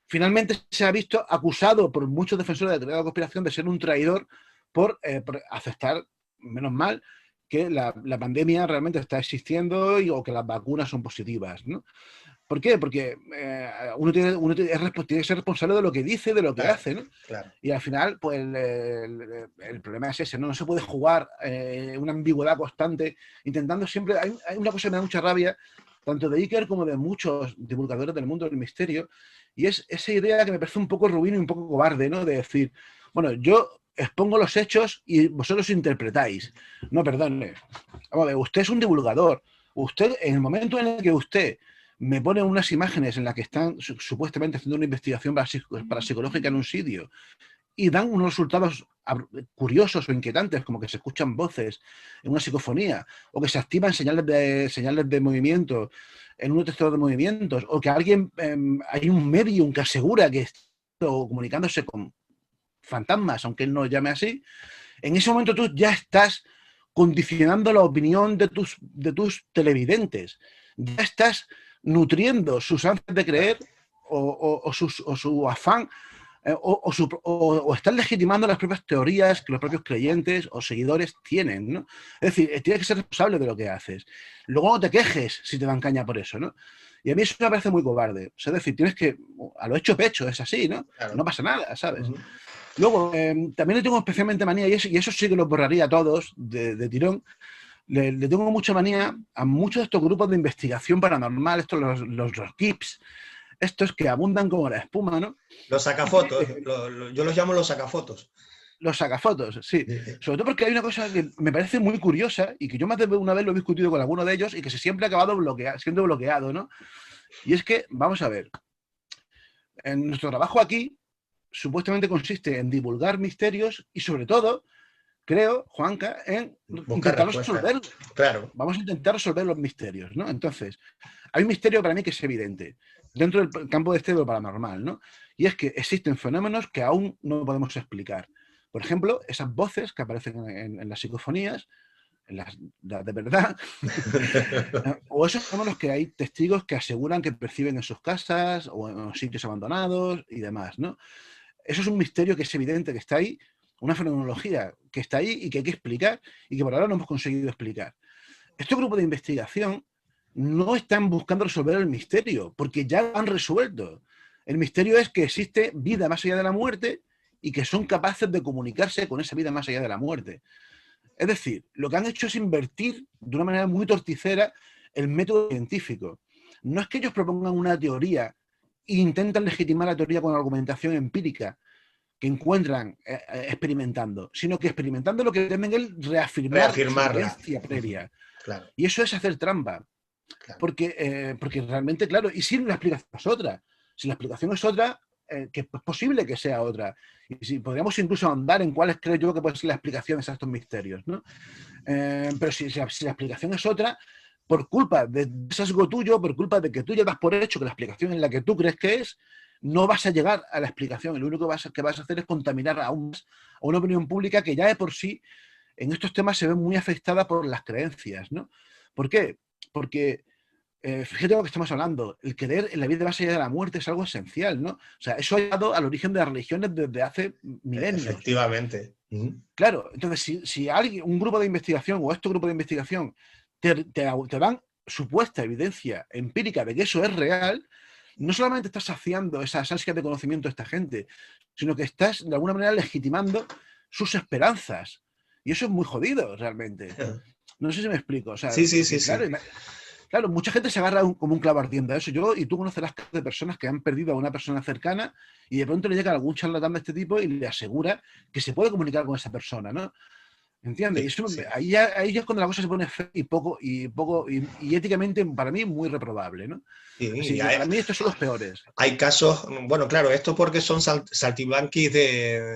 finalmente se ha visto acusado por muchos defensores de la teoría de la conspiración de ser un traidor por aceptar, menos mal, que la pandemia realmente está existiendo o que las vacunas son positivas, ¿no? ¿Por qué? Porque uno tiene que ser responsable de lo que dice, de lo que hace, ¿no? Claro. Y al final, pues el problema es ese, ¿no? No se puede jugar una ambigüedad constante, intentando siempre... Hay una cosa que me da mucha rabia, tanto de Iker como de muchos divulgadores del mundo del misterio, y es esa idea que me parece un poco ruin y un poco cobarde, ¿no? De decir, bueno, yo expongo los hechos y vosotros interpretáis. No, perdone. Vamos a ver, usted es un divulgador. Usted, en el momento en el que usted me pone unas imágenes en las que están supuestamente haciendo una investigación parapsicológica en un sitio y dan unos resultados curiosos o inquietantes, como que se escuchan voces en una psicofonía o que se activan señales de movimiento en un detector de movimientos o que hay un medium que asegura que está comunicándose con fantasmas, aunque él no lo llame así, en ese momento tú ya estás condicionando la opinión de tus televidentes, ya estás nutriendo sus ansias de creer o su afán o están legitimando las propias teorías que los propios creyentes o seguidores tienen, ¿no? Es decir, tienes que ser responsable de lo que haces. Luego no te quejes si te dan caña por eso, ¿no? Y a mí eso me parece muy cobarde. O sea, es decir, tienes que, a lo hecho pecho, es así, ¿no? Claro. No pasa nada, ¿sabes? Uh-huh. Luego, también le tengo especialmente manía, y eso sí que lo borraría a todos de tirón. Le tengo mucha manía a muchos de estos grupos de investigación paranormal, estos los GIPs, estos que abundan como la espuma, ¿no? Los sacafotos, yo los llamo los sacafotos. Los sacafotos, sí. Sobre todo porque hay una cosa que me parece muy curiosa y que yo más de una vez lo he discutido con alguno de ellos y que siempre ha acabado siendo bloqueado, ¿no? Y es que, vamos a ver, en nuestro trabajo aquí supuestamente consiste en divulgar misterios y sobre todo, creo, Juanca, en intentar resolverlos. Claro. Vamos a intentar resolver los misterios, ¿no? Entonces, hay un misterio para mí que es evidente dentro del campo de lo paranormal, ¿no? Y es que existen fenómenos que aún no podemos explicar. Por ejemplo, esas voces que aparecen en las psicofonías, en las de verdad, o esos fenómenos que hay testigos que aseguran que perciben en sus casas o en sitios abandonados y demás, ¿no? Eso es un misterio que es evidente que está ahí, una fenomenología que está ahí y que hay que explicar y que por ahora no hemos conseguido explicar. Este grupo de investigación no están buscando resolver el misterio, porque ya lo han resuelto. El misterio es que existe vida más allá de la muerte y que son capaces de comunicarse con esa vida más allá de la muerte. Es decir, lo que han hecho es invertir de una manera muy torticera el método científico. No es que ellos propongan una teoría e intentan legitimar la teoría con argumentación empírica que encuentran experimentando, sino que experimentando lo que pretenden es reafirmar su creencia previa. Claro. Y eso es hacer trampa. Claro. Porque realmente, claro, y si la explicación es otra, si la explicación es otra, que es posible que sea otra. Y si podríamos incluso andar en cuáles creo yo que puede ser la explicación de estos misterios, ¿no? Pero si la explicación es otra, por culpa de sesgo tuyo, por culpa de que tú llevas por hecho que la explicación es la que tú crees que es, no vas a llegar a la explicación. Lo único que vas a hacer es contaminar aún más a una opinión pública que ya de por sí en estos temas se ve muy afectada por las creencias, ¿no? ¿Por qué? Porque fíjate lo que estamos hablando, el creer en la vida más allá de la muerte es algo esencial, ¿no? O sea, eso ha llegado al origen de las religiones desde hace milenios. Efectivamente. Claro, entonces si alguien, un grupo de investigación o este grupo de investigación te dan supuesta evidencia empírica de que eso es real, no solamente estás saciando esas ansias de conocimiento de esta gente, sino que estás de alguna manera legitimando sus esperanzas. Y eso es muy jodido, realmente. No sé si me explico. O sea, sí. Claro, mucha gente se agarra como un clavo ardiendo a eso. Y tú conocerás de personas que han perdido a una persona cercana y de pronto le llega algún charlatán de este tipo y le asegura que se puede comunicar con esa persona, ¿no? ¿Entiendes? Y eso, ahí ya es cuando la cosa se pone fea y éticamente para mí muy reprobable, ¿no? Sí, para mí estos son los peores. Hay casos, bueno, claro, esto porque son saltimbanquis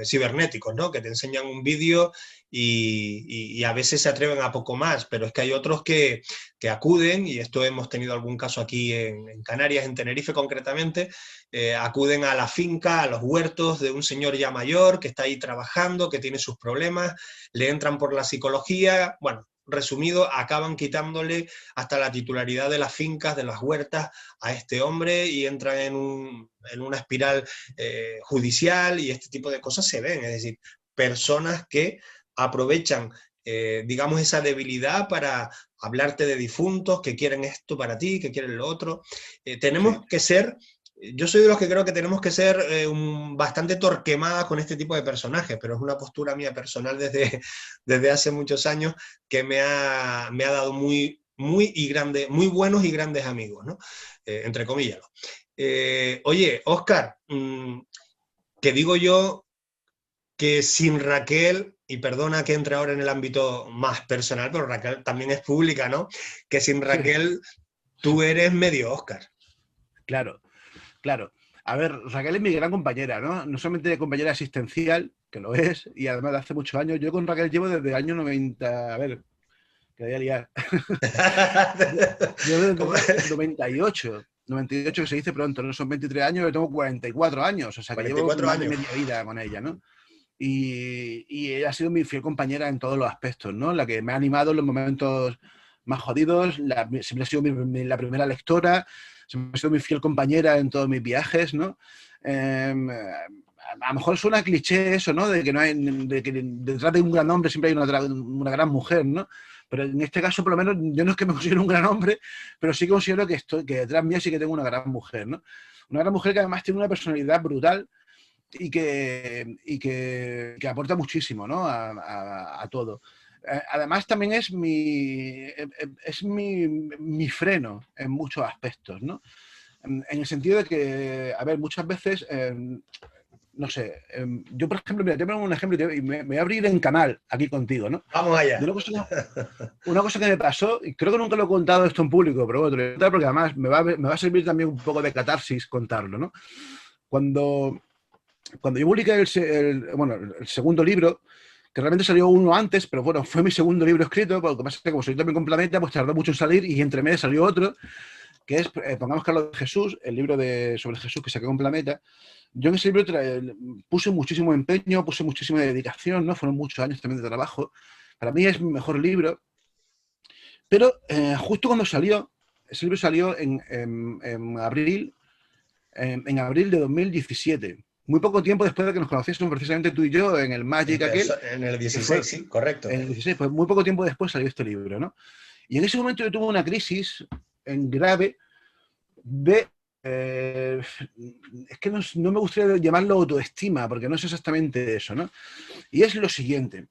cibernéticos, ¿no? Que te enseñan un vídeo y a veces se atreven a poco más, pero es que hay otros que acuden, y esto hemos tenido algún caso aquí en Canarias, en Tenerife concretamente, acuden a la finca, a los huertos de un señor ya mayor que está ahí trabajando, que tiene sus problemas, le entran por la psicología, bueno, resumido, acaban quitándole hasta la titularidad de las fincas, de las huertas a este hombre y entran en una espiral judicial y este tipo de cosas se ven, es decir, personas que aprovechan, digamos, esa debilidad para hablarte de difuntos, que quieren esto para ti, que quieren lo otro. Tenemos que ser... Yo soy de los que creo que tenemos que ser bastante torquemadas con este tipo de personajes, pero es una postura mía personal desde hace muchos años que me ha dado muy buenos y grandes amigos, ¿no? Entre comillas. Oye, Óscar, que digo yo que sin Raquel, y perdona que entre ahora en el ámbito más personal, pero Raquel también es pública, ¿no? Que sin Raquel tú eres medio Óscar. Claro. A ver, Raquel es mi gran compañera, ¿no? No solamente compañera asistencial, que lo es, y además de hace muchos años. Yo con Raquel llevo desde el año 90, a ver, que voy a liar. Yo desde el 98 que se dice pronto, ¿no? Son 23 años, yo tengo 44 años, o sea que llevo más de media vida con ella, ¿no? Y ella ha sido mi fiel compañera en todos los aspectos, ¿no? La que me ha animado en los momentos más jodidos, siempre ha sido la primera lectora, siempre ha sido mi fiel compañera en todos mis viajes, ¿no? A lo mejor suena cliché eso, ¿no? De que detrás de un gran hombre siempre hay una gran mujer, ¿no? Pero en este caso, por lo menos, yo no es que me considero un gran hombre, pero sí considero que detrás mío sí que tengo una gran mujer, ¿no? Una gran mujer que además tiene una personalidad brutal y que aporta muchísimo, ¿no? a todo. Además también es mi freno en muchos aspectos, ¿no? en el sentido de que, a ver, muchas veces, no sé, yo por ejemplo, mira, te pongo un ejemplo y me voy a abrir en canal aquí contigo, ¿no? Vamos allá. Una cosa que me pasó, y creo que nunca lo he contado esto en público, pero bueno, te lo voy a contar porque además me va a servir también un poco de catarsis contarlo, ¿no? Cuando yo publiqué el segundo libro, que realmente salió uno antes, pero bueno, fue mi segundo libro escrito, porque pasa que como soy también con Planeta, pues tardó mucho en salir y entre medio salió otro, que es, pongamos que hablo de Jesús, el libro sobre Jesús que saqué con Planeta. Yo en ese libro puse muchísimo empeño, puse muchísima dedicación, ¿no? Fueron muchos años también de trabajo. Para mí es mi mejor libro. Pero justo cuando salió, ese libro salió en abril de 2017. Muy poco tiempo después de que nos conociésemos precisamente tú y yo en el Magic aquel. En el 16, sí, correcto. En el 16, pues muy poco tiempo después salió este libro, ¿no? Y en ese momento yo tuve una crisis grave de... es que no me gustaría llamarlo autoestima, porque no es exactamente eso, ¿no? Y es lo siguiente.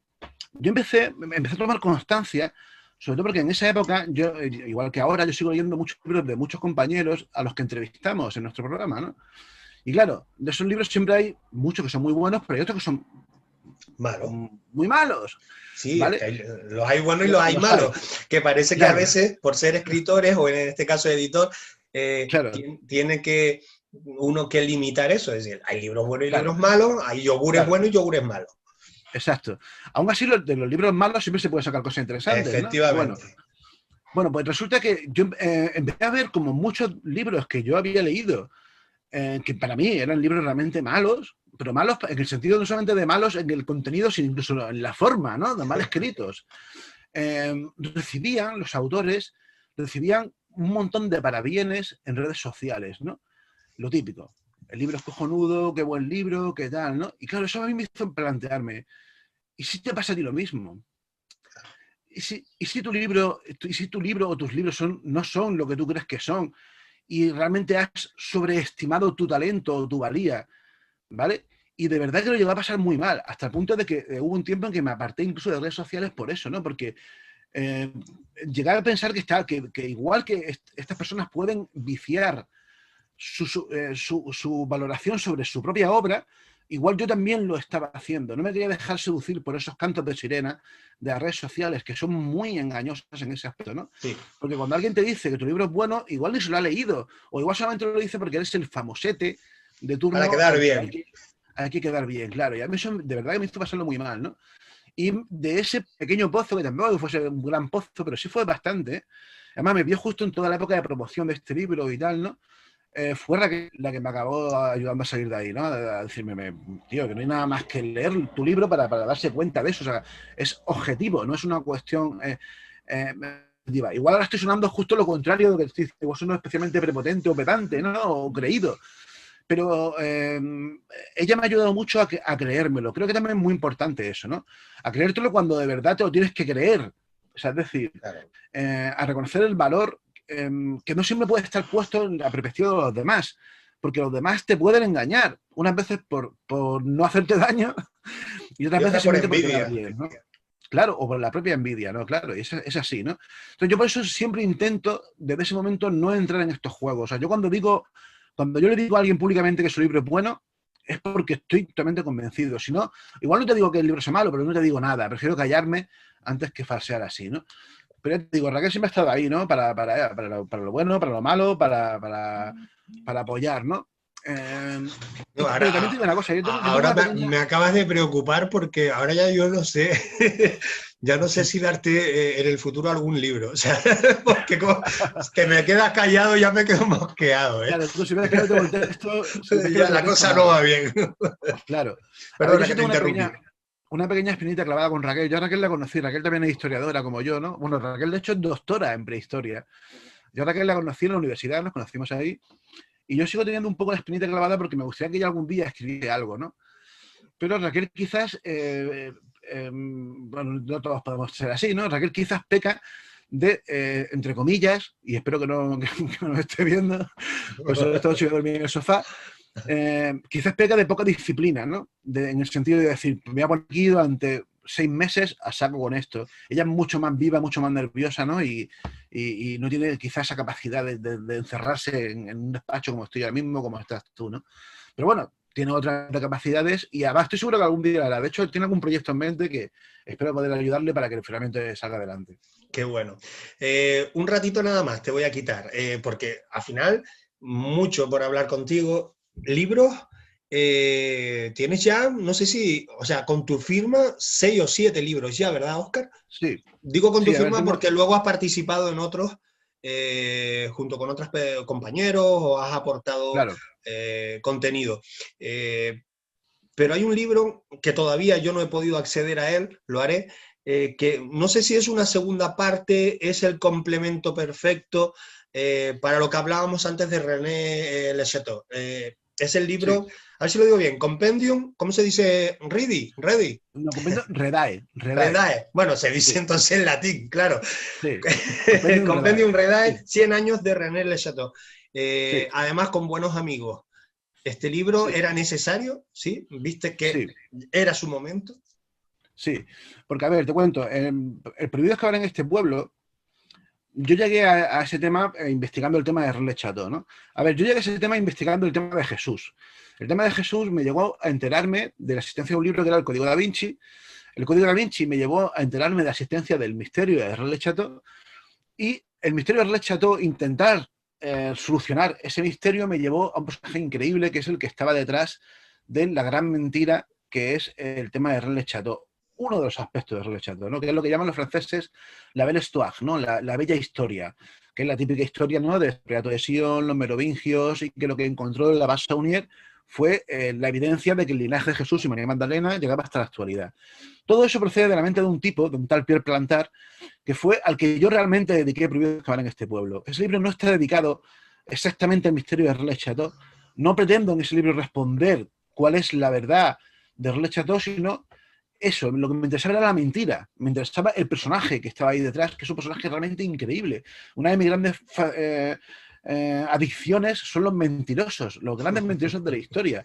Yo empecé a tomar constancia, sobre todo porque en esa época, yo, igual que ahora, yo sigo leyendo muchos libros de muchos compañeros a los que entrevistamos en nuestro programa, ¿no? Y claro, de esos libros siempre hay muchos que son muy buenos, pero hay otros que son malos. Muy malos. Sí, ¿vale? Los hay buenos y los hay malos. Que parece que a veces, por ser escritores o en este caso editor, tiene que uno que limitar eso. Es decir, hay libros buenos y libros malos, hay yogures buenos y yogures malos. Exacto. Aún así, de los libros malos siempre se puede sacar cosas interesantes. Efectivamente. ¿No? Bueno, pues resulta que yo empecé a ver como muchos libros que yo había leído, que para mí eran libros realmente malos, pero malos en el sentido no solamente de malos en el contenido, sino incluso en la forma, ¿no? De mal escritos. Los autores recibían un montón de parabienes en redes sociales, ¿no? Lo típico. El libro es cojonudo, qué buen libro, qué tal, ¿no? Y claro, eso a mí me hizo plantearme, ¿y si te pasa a ti lo mismo? ¿Y si tu libro o tus libros no son lo que tú crees que son? Y realmente has sobreestimado tu talento o tu valía, ¿vale? Y de verdad que lo llegó a pasar muy mal, hasta el punto de que hubo un tiempo en que me aparté incluso de redes sociales por eso, ¿no? Porque llegar a pensar que igual que estas personas pueden viciar su valoración sobre su propia obra, igual yo también lo estaba haciendo. No me quería dejar seducir por esos cantos de sirena de las redes sociales, que son muy engañosas en ese aspecto, ¿no? Sí. Porque cuando alguien te dice que tu libro es bueno, igual ni se lo ha leído, o igual solamente lo dice porque eres el famosete de turno. Para quedar bien. Hay que quedar bien, claro. Y a mí eso de verdad que me hizo pasarlo muy mal, ¿no? Y de ese pequeño pozo, que tampoco fuese un gran pozo, pero sí fue bastante, además me vio justo en toda la época de promoción de este libro y tal, ¿no? Fue la que me acabó ayudando a salir de ahí, ¿no? A decirme, tío, que no hay nada más que leer tu libro para darse cuenta de eso. O sea, es objetivo, no es una cuestión... igual ahora estoy sonando justo lo contrario de lo que estoy diciendo. Vos no especialmente prepotente o pedante, ¿no? O creído. Pero ella me ha ayudado mucho a creérmelo. Creo que también es muy importante eso, ¿no? A creértelo cuando de verdad te lo tienes que creer. O sea, es decir, a reconocer el valor que no siempre puede estar puesto en la perspectiva de los demás, porque los demás te pueden engañar, unas veces por no hacerte daño y otras veces simplemente por quedar bien, ¿no? Claro, o por la propia envidia, ¿no? Claro, y es así, ¿no? Entonces yo por eso siempre intento, desde ese momento, no entrar en estos juegos. O sea, yo cuando yo le digo a alguien públicamente que su libro es bueno, es porque estoy totalmente convencido. Si no, igual no te digo que el libro sea malo, pero no te digo nada. Prefiero callarme antes que falsear así, ¿no? Pero te digo, Raquel siempre ha estado ahí, ¿no? Para lo bueno, para lo malo, para apoyar, ¿no? Ahora, también te digo una cosa, me acabas de preocupar porque ahora ya yo no sé, ya no sé si darte en el futuro algún libro. O sea, porque como que me quedas callado ya me quedo mosqueado, ¿eh? Claro, tú si me quedas el texto... ya la cosa no va bien. Claro. Perdona que te interrumpí. Una pequeña espinita clavada con Raquel. Yo a Raquel la conocí. Raquel también es historiadora como yo, ¿no? Bueno, Raquel de hecho es doctora en prehistoria. Yo a Raquel la conocí en la universidad, nos conocimos ahí. Y yo sigo teniendo un poco la espinita clavada porque me gustaría que ella algún día escribiera algo, ¿no? Pero Raquel quizás, bueno, no todos podemos ser así, ¿no? Raquel quizás peca de, entre comillas, y espero que no me esté viendo, pues sobre todo si voy a dormir en el sofá, quizás peca de poca disciplina, ¿no? En el sentido de decir, me voy a poner aquí durante 6 meses a saco con esto. Ella es mucho más viva, mucho más nerviosa, ¿no? Y no tiene quizás esa capacidad de encerrarse en un despacho como estoy ahora mismo, como estás tú, ¿no? Pero bueno, tiene otras capacidades y además estoy seguro que algún día la hará. De hecho, tiene algún proyecto en mente que espero poder ayudarle para que finalmente salga adelante. Qué bueno. Un ratito nada más te voy a quitar, porque al final, mucho por hablar contigo. ¿Libros? Tienes ya, no sé si, o sea, con tu firma, 6 o 7 libros ya, ¿verdad, Óscar? Sí. Digo con tu firma tengo... porque luego has participado en otros junto con otros compañeros o has aportado contenido. Pero hay un libro que todavía yo no he podido acceder a él, lo haré, que no sé si es una segunda parte, es el complemento perfecto para lo que hablábamos antes de René Le Chateau. Es el libro, a ver si lo digo bien, Compendium, ¿cómo se dice? ¿Ready? No, Compendium Redae. Bueno, se dice entonces en latín, claro. Sí. Compendium Redae, 100 años de René Le Chateau. Además, con buenos amigos. ¿Este libro era necesario? ¿Sí? ¿Viste que era su momento? Sí, porque a ver, te cuento, el Prohibidos que habrá en este pueblo, yo llegué a ese tema investigando el tema de René Le Chateau, ¿no? A ver, yo llegué a ese tema investigando el tema de Jesús. El tema de Jesús me llevó a enterarme de la existencia de un libro que era el Código Da Vinci. El Código Da Vinci me llevó a enterarme de la existencia del misterio de René Le Chateau. Y el misterio de René Le Chateau, intentar solucionar ese misterio, me llevó a un personaje increíble que es el que estaba detrás de la gran mentira que es el tema de René Le Chateau. Uno de los aspectos de René Le Chateau, ¿no? Que es lo que llaman los franceses la belle histoire, ¿no? La bella historia, que es la típica historia, ¿no? De Preato de Sion, los merovingios, y que lo que encontró en la base Saunier fue la evidencia de que el linaje de Jesús y María Magdalena llegaba hasta la actualidad. Todo eso procede de la mente de un tipo, de un tal Pierre Plantard, que fue al que yo realmente dediqué Prohibidos que habrá en este pueblo. Ese libro no está dedicado exactamente al misterio de René Le Chateau. No pretendo en ese libro responder cuál es la verdad de René Le Chateau, sino eso, lo que me interesaba era la mentira, me interesaba el personaje que estaba ahí detrás, que es un personaje realmente increíble. Una de mis grandes adicciones son los mentirosos, los grandes mentirosos de la historia.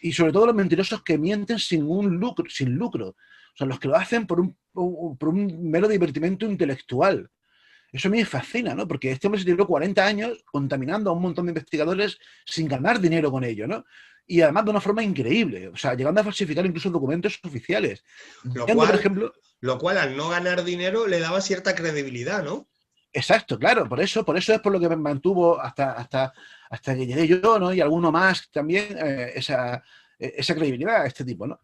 Y sobre todo los mentirosos que mienten sin lucro. O sea, los que lo hacen por un mero divertimento intelectual. Eso a mí me fascina, ¿no? Porque este hombre se tiró 40 años contaminando a un montón de investigadores sin ganar dinero con ello, ¿no? Y además de una forma increíble, o sea, llegando a falsificar incluso documentos oficiales. Lo cual, al no ganar dinero, le daba cierta credibilidad, ¿no? Exacto, claro, por eso es por lo que me mantuvo hasta que llegué yo, ¿no? Y alguno más también, esa credibilidad a este tipo, ¿no?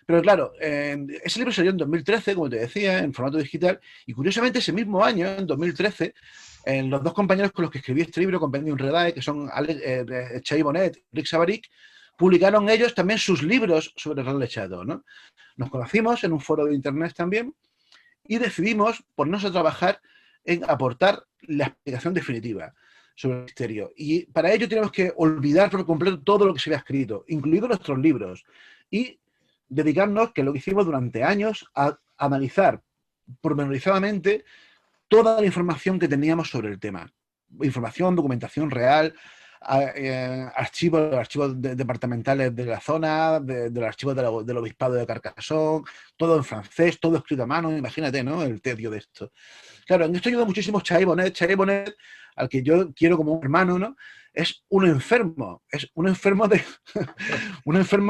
Pero claro, ese libro salió en 2013, como te decía, en formato digital, y curiosamente ese mismo año, en 2013, los dos compañeros con los que escribí este libro, Compendium Redae, que son Thierry Bonnet y Rick Savaric, publicaron ellos también sus libros sobre René Le Chateau, ¿no? Nos conocimos en un foro de internet también y decidimos ponernos a trabajar en aportar la explicación definitiva sobre el misterio. Y para ello tenemos que olvidar por completo todo lo que se había escrito, incluidos nuestros libros, y dedicarnos, que es lo que hicimos durante años, a analizar pormenorizadamente toda la información que teníamos sobre el tema. Información, documentación real, archivos departamentales de la zona, del archivo del obispado de Carcassonne, todo en francés, todo escrito a mano, imagínate, ¿no? El tedio de esto. Claro, en esto ayuda muchísimo Thierry Bonnet. Thierry Bonnet, al que yo quiero como un hermano, ¿no? Es un enfermo un enfermo.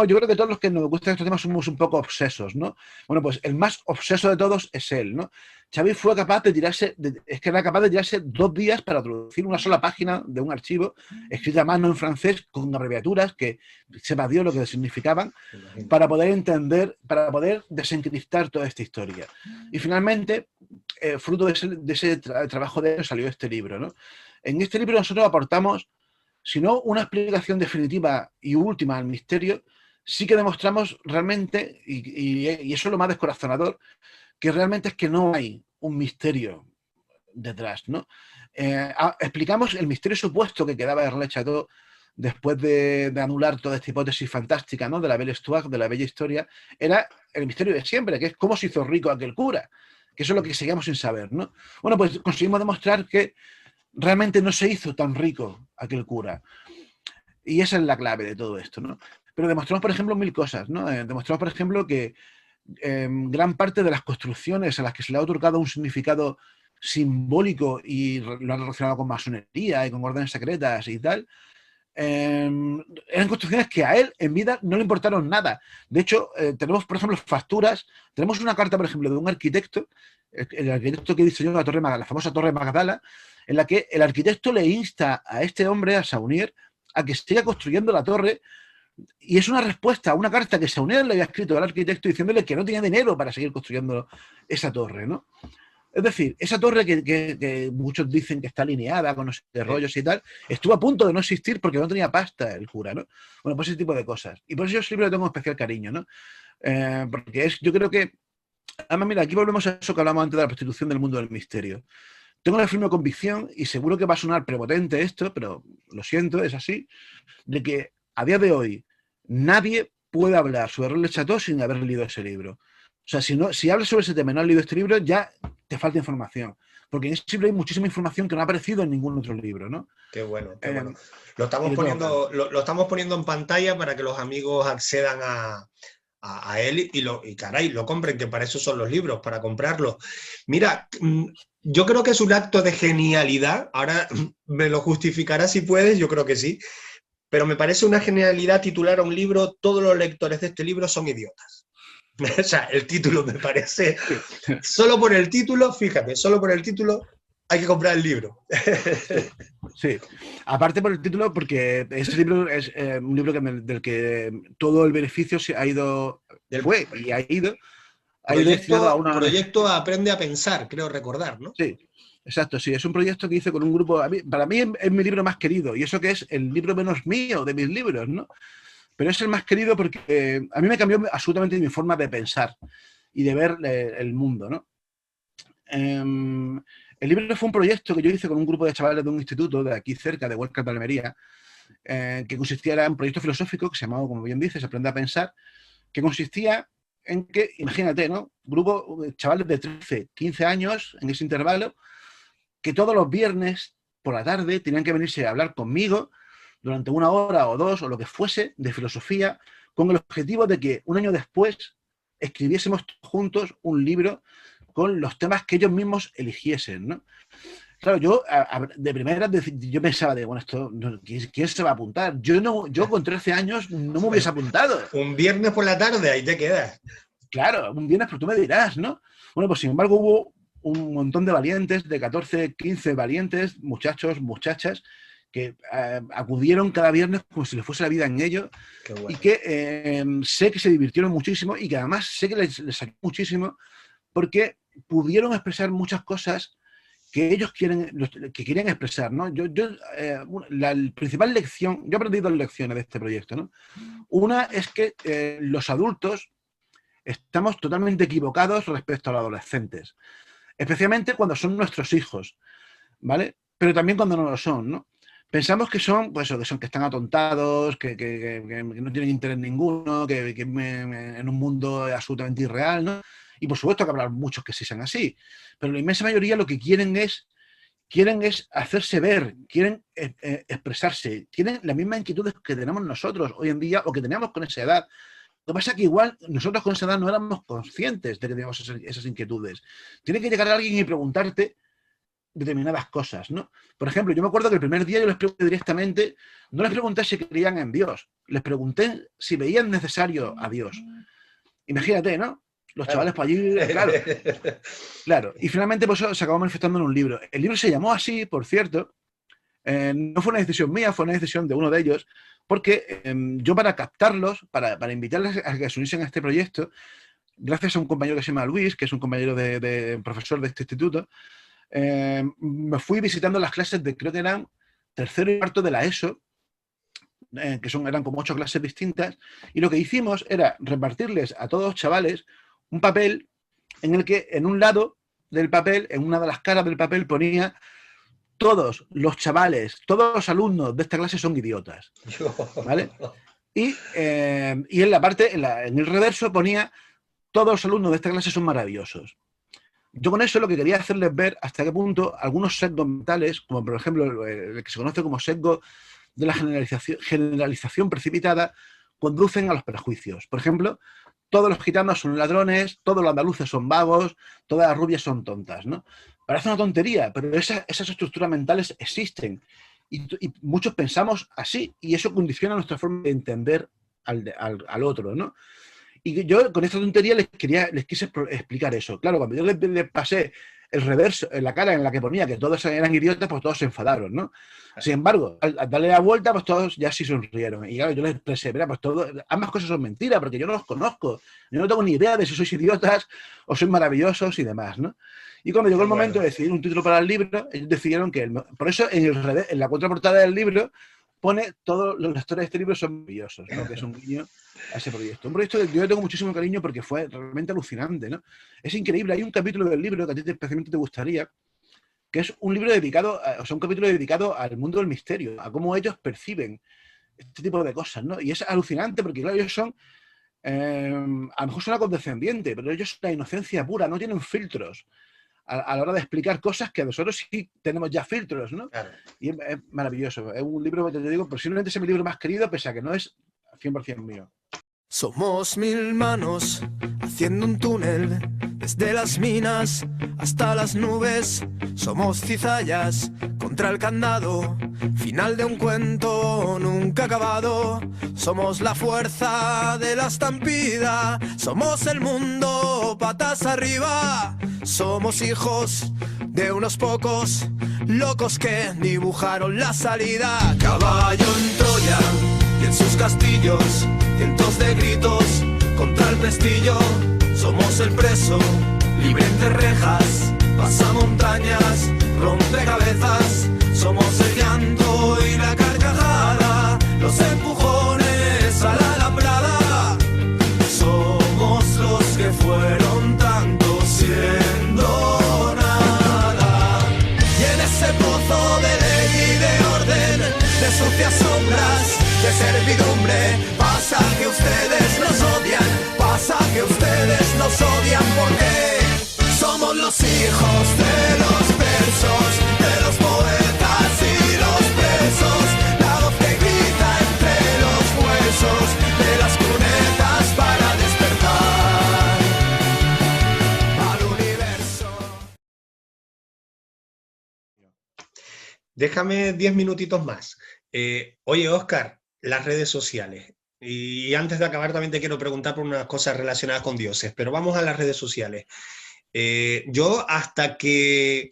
Yo creo que todos los que nos gustan estos temas somos un poco obsesos, ¿no? Bueno, pues el más obseso de todos es él, ¿no? Xavi fue capaz de tirarse 2 días para traducir una sola página de un archivo escrita a mano en francés con abreviaturas que sepa Dios lo que significaban, para poder entender, para poder desencriptar toda esta historia. Y finalmente, fruto de ese trabajo de él salió este libro, ¿no? En este libro nosotros aportamos, si no una explicación definitiva y última al misterio, sí que demostramos realmente, y eso es lo más descorazonador, que realmente es que no hay un misterio detrás, ¿no? Explicamos el misterio supuesto que quedaba de René Le Chateau después de anular toda esta hipótesis fantástica, ¿no? De la belle histoire, de la bella historia. Era el misterio de siempre, que es cómo se hizo rico aquel cura, que eso es lo que seguíamos sin saber, ¿no? Bueno, pues conseguimos demostrar que realmente no se hizo tan rico aquel cura. Y esa es la clave de todo esto, ¿no? Pero demostramos, por ejemplo, 1000 cosas, ¿no? Demostramos, por ejemplo, que gran parte de las construcciones a las que se le ha otorgado un significado simbólico y lo han relacionado con masonería y con órdenes secretas y tal, eran construcciones que a él en vida no le importaron nada. De hecho, tenemos, por ejemplo, facturas. Tenemos una carta, por ejemplo, de un arquitecto, el arquitecto que diseñó la famosa Torre Magdala, en la que el arquitecto le insta a este hombre, a Saunier, a que siga construyendo la torre, y es una respuesta a una carta que Saunier le había escrito al arquitecto diciéndole que no tenía dinero para seguir construyendo esa torre, ¿no? Es decir, esa torre que muchos dicen que está alineada con los rollos y tal, estuvo a punto de no existir porque no tenía pasta el cura, ¿no? Bueno, pues ese tipo de cosas. Y por eso yo siempre le tengo especial cariño, ¿no? Porque yo creo que... Además, mira, aquí volvemos a eso que hablamos antes de la prostitución del mundo del misterio. Tengo la firme convicción, y seguro que va a sonar prepotente esto, pero lo siento, es así, de que a día de hoy nadie puede hablar sobre Roland Le Chateau sin haber leído ese libro. O sea, si hablas sobre ese tema y no has leído este libro, ya te falta información. Porque en ese libro hay muchísima información que no ha aparecido en ningún otro libro, ¿no? Qué bueno, qué bueno. Lo estamos poniendo en pantalla para que los amigos accedan a él y caray, lo compren, que para eso son los libros, para comprarlos. Mira, yo creo que es un acto de genialidad. Ahora me lo justificarás si puedes, yo creo que sí. Pero me parece una genialidad titular a un libro: todos los lectores de este libro son idiotas. O sea, el título me parece... Solo por el título, fíjate, solo por el título hay que comprar el libro. Sí, aparte por el título, porque ese libro es un libro del que todo el beneficio se ha ido... destinado a una... Proyecto Aprende a Pensar, creo recordar, ¿no? Sí, exacto, sí. Es un proyecto que hice con un grupo... Para mí es mi libro más querido, y eso que es el libro menos mío de mis libros, ¿no? Pero es el más querido porque a mí me cambió absolutamente mi forma de pensar y de ver el mundo, ¿no? El libro fue un proyecto que yo hice con un grupo de chavales de un instituto de aquí cerca, de Huesca de Almería, que consistía en un proyecto filosófico que se llamaba, como bien dices, Aprende a Pensar, que consistía en que, imagínate, ¿no? Grupo de chavales de 13, 15 años en ese intervalo, que todos los viernes por la tarde tenían que venirse a hablar conmigo durante 1 hora o 2 o lo que fuese de filosofía, con el objetivo de que un año después escribiésemos juntos un libro con los temas que ellos mismos eligiesen, ¿no? Claro, yo de primera yo pensaba de, bueno, esto, ¿quién se va a apuntar? Yo con 13 años no me hubiese apuntado. Un viernes por la tarde, ahí te quedas. Claro, un viernes, pero tú me dirás, ¿no? Bueno, pues sin embargo hubo un montón de valientes, de 14, 15 valientes, muchachos, muchachas, que acudieron cada viernes como si les fuese la vida en ello. Bueno. Y que sé que se divirtieron muchísimo y que además sé que les salió muchísimo porque pudieron expresar muchas cosas que ellos querían expresar, ¿no? La principal lección, yo he aprendido 2 lecciones de este proyecto, ¿no? Una es que los adultos estamos totalmente equivocados respecto a los adolescentes, especialmente cuando son nuestros hijos, ¿vale? Pero también cuando no lo son, ¿no? Pensamos que son, pues eso, que están atontados, que no tienen interés ninguno, que en un mundo absolutamente irreal, ¿no? Y por supuesto que habrá muchos que sí sean así, pero la inmensa mayoría lo que quieren es hacerse ver, quieren expresarse, tienen las mismas inquietudes que tenemos nosotros hoy en día o que teníamos con esa edad. Lo que pasa es que igual nosotros con esa edad no éramos conscientes de que teníamos esas inquietudes. Tiene que llegar alguien y preguntarte determinadas cosas, ¿no? Por ejemplo, yo me acuerdo que el primer día yo les pregunté directamente, no les pregunté si creían en Dios, les pregunté si veían necesario a Dios. Imagínate, ¿no? Los chavales por allí, claro. Y finalmente pues, se acabó manifestando en un libro. El libro se llamó así, por cierto. No fue una decisión mía, fue una decisión de uno de ellos, porque yo para captarlos, para invitarles a que se uniesen a este proyecto, gracias a un compañero que se llama Luis, que es un compañero de profesor de este instituto, me fui visitando las clases de, creo que eran 3º y 4º de la ESO, que eran como 8 clases distintas, y lo que hicimos era repartirles a todos los chavales un papel en el que en un lado del papel, en una de las caras del papel ponía: todos los chavales, todos los alumnos de esta clase son idiotas, ¿vale? Y en la parte, en el reverso ponía: todos los alumnos de esta clase son maravillosos. Yo con eso lo que quería hacerles ver hasta qué punto algunos sesgos mentales, como por ejemplo el que se conoce como sesgo de la generalización precipitada, conducen a los prejuicios. Por ejemplo, todos los gitanos son ladrones, todos los andaluces son vagos, todas las rubias son tontas, ¿no? Parece una tontería, pero esas estructuras mentales existen y muchos pensamos así y eso condiciona nuestra forma de entender al otro, ¿no? Y yo con esta tontería les quise explicar eso. Claro, cuando yo les pasé el reverso, en la cara en la que ponía que todos eran idiotas, pues todos se enfadaron, ¿no? Sin embargo, al darle la vuelta, pues todos ya sí sonrieron. Y claro, yo les expresé, mira, pues ambas cosas son mentiras, porque yo no los conozco. Yo no tengo ni idea de si sois idiotas o sois maravillosos y demás, ¿no? Y cuando llegó el momento de decidir un título para el libro, ellos decidieron que... Por eso en la contraportada del libro pone todos los lectores de este libro son maravillosos, ¿no? Que es un guiño a ese proyecto. Un proyecto que yo tengo muchísimo cariño porque fue realmente alucinante, ¿no? Es increíble. Hay un capítulo del libro que a ti especialmente te gustaría, que es un libro dedicado, un capítulo dedicado al mundo del misterio, a cómo ellos perciben este tipo de cosas, ¿no? Y es alucinante porque, claro, ellos son, a lo mejor suena condescendiente, pero ellos son la inocencia pura, no tienen filtros a la hora de explicar cosas que nosotros sí tenemos ya filtros, ¿no? Claro. Y es maravilloso. Es un libro que te digo, posiblemente es mi libro más querido, pese a que no es 100% mío. Somos 1000 manos haciendo un túnel desde las minas hasta las nubes. Somos cizallas contra el candado, final de un cuento nunca acabado. Somos la fuerza de la estampida, somos el mundo patas arriba. Somos hijos de unos pocos locos que dibujaron la salida. Caballo en Troya y en sus castillos, cientos de gritos contra el pestillo. Somos el preso, libre entre rejas, pasa montañas, rompe cabezas. Somos el llanto y la carcajada, los empujones a la alambrada. Somos los que fueron tanto siendo nada. Y en ese pozo de ley y de orden, de sucias sombras, de servidumbre, pasa que ustedes nos odian, pasa que ustedes nos odian porque somos los hijos de los versos, de los poetas y los presos, la voz que grita entre los huesos de las cunetas para despertar al universo. Déjame 10 minutitos más. Oye, Óscar, las redes sociales. Y antes de acabar también te quiero preguntar por unas cosas relacionadas con dioses, pero vamos a las redes sociales. Yo hasta que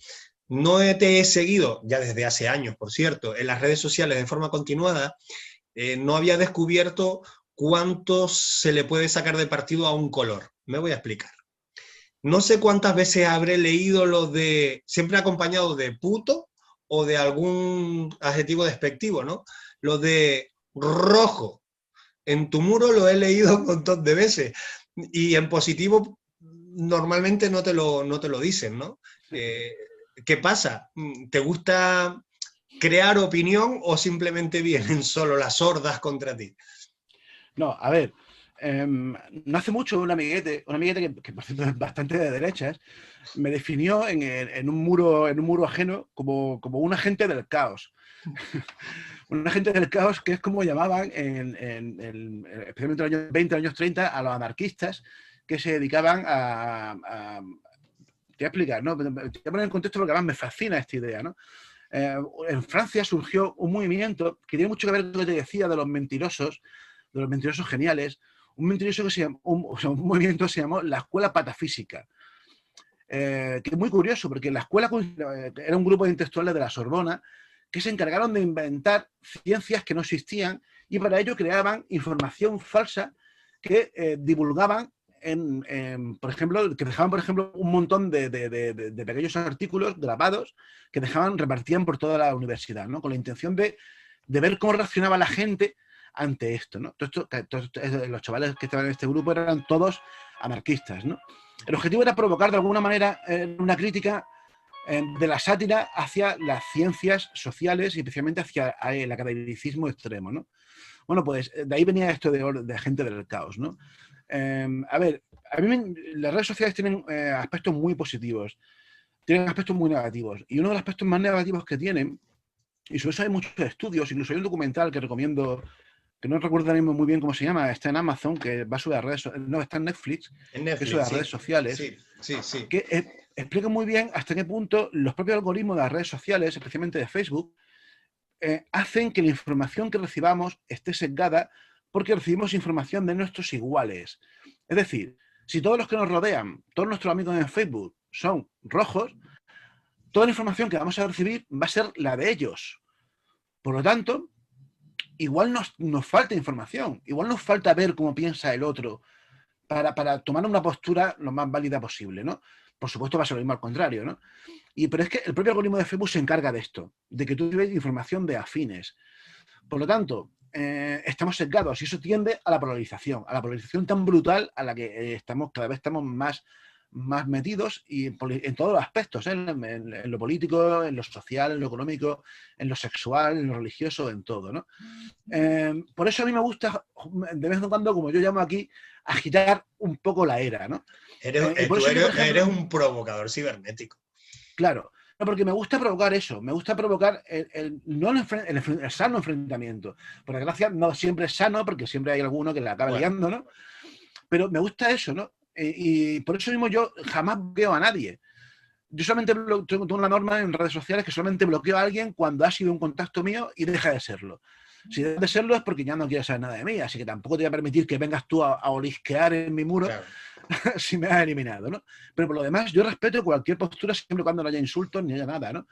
no te he seguido, ya desde hace años, por cierto, en las redes sociales de forma continuada, no había descubierto cuánto se le puede sacar de partido a un color. Me voy a explicar. No sé cuántas veces habré leído lo de, siempre acompañado de puto o de algún adjetivo despectivo, ¿no? Lo de rojo. En tu muro lo he leído un montón de veces. Y en positivo normalmente no te lo dicen, ¿no? ¿Qué pasa? ¿Te gusta crear opinión o simplemente vienen solo las hordas contra ti? No, a ver, no hace mucho un amiguete que por cierto es bastante de derechas, me definió en un muro ajeno como un agente del caos. Un agente del caos que es como llamaban especialmente en los años 20, años 30, a los anarquistas que se dedicaban te voy a explicar, ¿no? Te voy a poner en contexto porque además me fascina esta idea, ¿no? En Francia surgió un movimiento que tiene mucho que ver con lo que te decía de los mentirosos geniales, un movimiento que se llamó la Escuela Patafísica, que es muy curioso porque la escuela era un grupo de intelectuales de la Sorbona que se encargaron de inventar ciencias que no existían y para ello creaban información falsa que divulgaban por ejemplo, que dejaban, por ejemplo, un montón de pequeños artículos grabados que repartían por toda la universidad, ¿no? Con la intención de ver cómo reaccionaba la gente ante esto, ¿no? Los chavales que estaban en este grupo eran todos anarquistas, ¿no? El objetivo era provocar de alguna manera una crítica de la sátira hacia las ciencias sociales y especialmente hacia el academicismo extremo, ¿no? Bueno, pues de ahí venía esto de agente del caos, ¿no? A ver, a mí las redes sociales tienen aspectos muy positivos, tienen aspectos muy negativos, y uno de los aspectos más negativos que tienen, y sobre eso hay muchos estudios, incluso hay un documental que recomiendo que no recuerdo ahora mismo muy bien cómo se llama, está en Amazon, que va sobre las redes sociales, no, está en Netflix, que es sobre las redes sociales, que explica muy bien hasta qué punto los propios algoritmos de las redes sociales, especialmente de Facebook, hacen que la información que recibamos esté sesgada porque recibimos información de nuestros iguales. Es decir, si todos los que nos rodean, todos nuestros amigos en Facebook son rojos, toda la información que vamos a recibir va a ser la de ellos. Por lo tanto, igual nos falta información, igual nos falta ver cómo piensa el otro para tomar una postura lo más válida posible, ¿no? Por supuesto va a ser lo mismo al contrario, ¿no? Pero es que el propio algoritmo de Facebook se encarga de esto, de que tú ves información de afines. Por lo tanto, estamos sesgados y eso tiende a la polarización tan brutal a la que cada vez estamos más metidos y en todos los aspectos, ¿eh? En lo político, en lo social, en lo económico, en lo sexual, en lo religioso, en todo, ¿no? Por eso a mí me gusta, de vez en cuando, como yo llamo aquí, agitar un poco la era, ¿no? Eres un provocador cibernético. Claro, no, porque me gusta provocar eso, me gusta provocar el sano enfrentamiento. Por desgracia, no siempre es sano, porque siempre hay alguno que la acaba liando, ¿no? Pero me gusta eso, ¿no? Y por eso mismo yo jamás bloqueo a nadie. Yo solamente tengo una norma en redes sociales que solamente bloqueo a alguien cuando ha sido un contacto mío y deja de serlo. Si deja de serlo es porque ya no quieres saber nada de mí, así que tampoco te voy a permitir que vengas tú a olisquear en mi muro, claro, si me has eliminado, ¿no? Pero por lo demás, yo respeto cualquier postura siempre y cuando no haya insultos ni haya nada, ¿no?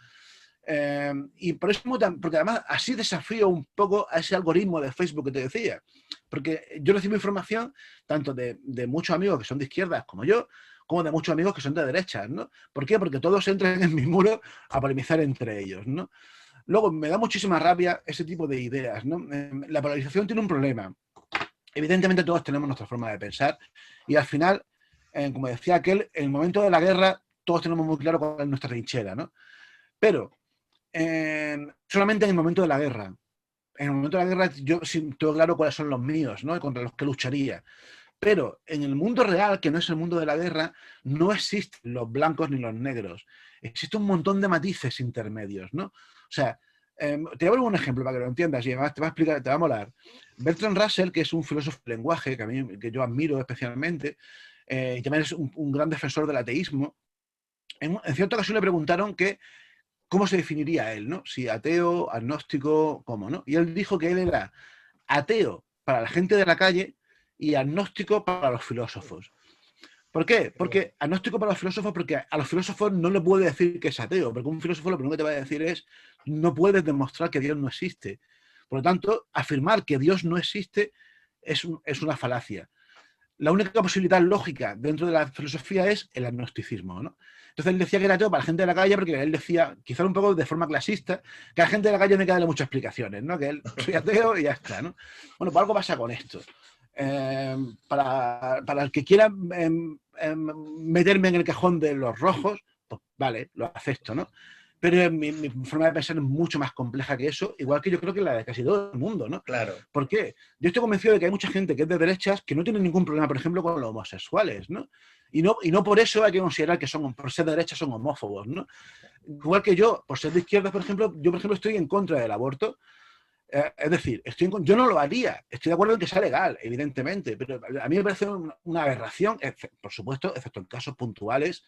Y por eso, porque además así desafío un poco a ese algoritmo de Facebook que te decía, porque yo recibo información tanto de muchos amigos que son de izquierdas como yo, como de muchos amigos que son de derechas, ¿no? ¿Por qué? Porque todos entran en mi muro a polemizar entre ellos, ¿no? Luego, me da muchísima rabia ese tipo de ideas, ¿no? La polarización tiene un problema. Evidentemente todos tenemos nuestra forma de pensar y al final, como decía aquel, en el momento de la guerra todos tenemos muy claro cuál es nuestra trinchera, ¿no? Pero solamente en el momento de la guerra. En el momento de la guerra yo sí tengo claro cuáles son los míos, ¿no? Contra los que lucharía. Pero en el mundo real, que no es el mundo de la guerra, no existen los blancos ni los negros. Existe un montón de matices intermedios, ¿no? O sea, te voy a poner un ejemplo para que lo entiendas y además te va a explicar, te va a molar. Bertrand Russell, que es un filósofo del lenguaje que yo admiro especialmente, y también es un gran defensor del ateísmo, en cierta ocasión le preguntaron cómo se definiría él, ¿no? Si ateo, agnóstico, cómo, ¿no? Y él dijo que él era ateo para la gente de la calle y agnóstico para los filósofos. ¿Por qué? Porque agnóstico para los filósofos, porque a los filósofos no le puede decir que es ateo, porque un filósofo lo primero que te va a decir es no puedes demostrar que Dios no existe. Por lo tanto, afirmar que Dios no existe es una falacia. La única posibilidad lógica dentro de la filosofía es el agnosticismo, ¿no? Entonces él decía que era ateo para la gente de la calle porque él decía, quizá un poco de forma clasista, que a la gente de la calle no hay que darle muchas explicaciones, ¿no? Que él soy ateo y ya está, ¿no? Bueno, pues algo pasa con esto. Para el que quiera meterme en el cajón de los rojos, pues vale, lo acepto, ¿no? Pero mi forma de pensar es mucho más compleja que eso, igual que yo creo que la de casi todo el mundo, ¿no? Claro. ¿Por qué? Yo estoy convencido de que hay mucha gente que es de derechas que no tiene ningún problema, por ejemplo, con los homosexuales, ¿no? Y no por eso hay que considerar que por ser de derechas son homófobos, ¿no? Igual que yo, por ser de izquierda, por ejemplo, estoy en contra del aborto. Es decir, yo no lo haría, estoy de acuerdo en que sea legal, evidentemente, pero a mí me parece una aberración, por supuesto, excepto en casos puntuales,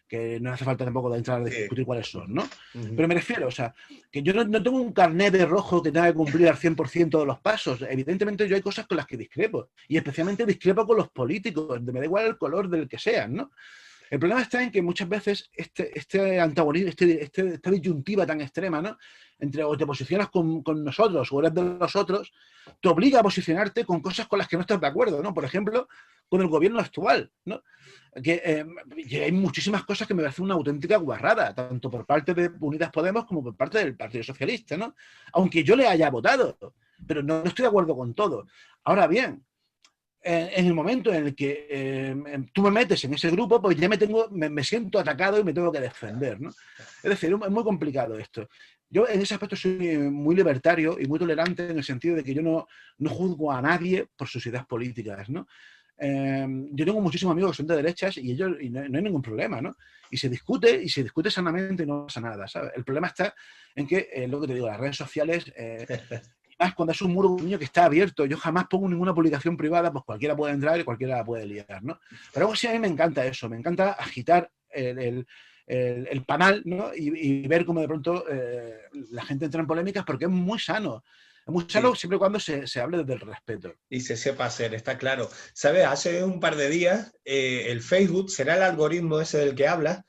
que no hace falta tampoco de entrar a discutir cuáles son, ¿no? Pero me refiero, o sea, que yo no tengo un carnet de rojo que tenga que cumplir al 100% de los pasos. Evidentemente yo hay cosas con las que discrepo, y especialmente discrepo con los políticos, me da igual el color del que sean, ¿no? El problema está en que muchas veces este antagonismo, esta disyuntiva tan extrema, ¿no? Entre o te posicionas con nosotros o eres de los otros, te obliga a posicionarte con cosas con las que no estás de acuerdo, ¿no? Por ejemplo, con el gobierno actual, ¿no? Que hay muchísimas cosas que me parecen una auténtica guarrada, tanto por parte de Unidas Podemos como por parte del Partido Socialista, ¿no? Aunque yo le haya votado, pero no estoy de acuerdo con todo. Ahora bien, en el momento en el que tú me metes en ese grupo, pues ya me siento atacado y me tengo que defender, ¿no? Es decir, es muy complicado esto. Yo en ese aspecto soy muy libertario y muy tolerante en el sentido de que yo no juzgo a nadie por sus ideas políticas, ¿no? Yo tengo muchísimos amigos que son de derechas y no hay ningún problema, ¿no? Y se discute sanamente y no pasa nada, ¿sabes? El problema está en que, lo que te digo, las redes sociales Más cuando es un muro que está abierto, yo jamás pongo ninguna publicación privada, pues cualquiera puede entrar y cualquiera la puede liar, ¿no? Pero algo así a mí me encanta eso, me encanta agitar el panal, ¿no? Y ver cómo de pronto la gente entra en polémicas, porque es muy sano. Es muy sano siempre y cuando se hable desde el respeto. Y se sepa hacer, está claro. ¿Sabes? Hace un par de días, el Facebook, será el algoritmo ese del que hablas,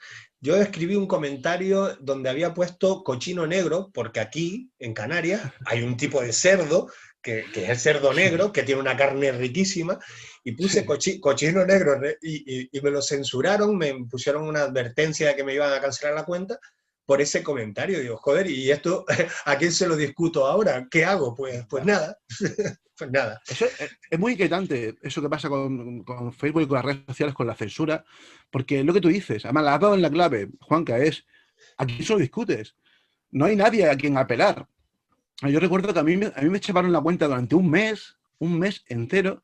yo escribí un comentario donde había puesto cochino negro, porque aquí, en Canarias, hay un tipo de cerdo, que es el cerdo negro, que tiene una carne riquísima, y puse cochino negro, y me lo censuraron, me pusieron una advertencia de que me iban a cancelar la cuenta por ese comentario. Digo, joder, ¿y esto a quién se lo discuto ahora? ¿Qué hago? Pues nada. Pues nada. Eso es muy inquietante, eso que pasa con Facebook y con las redes sociales, con la censura, porque lo que tú dices, además la has dado en la clave, Juanca, es ¿a quién se lo discutes? No hay nadie a quien apelar. Yo recuerdo que a mí me echaron la cuenta durante un mes entero.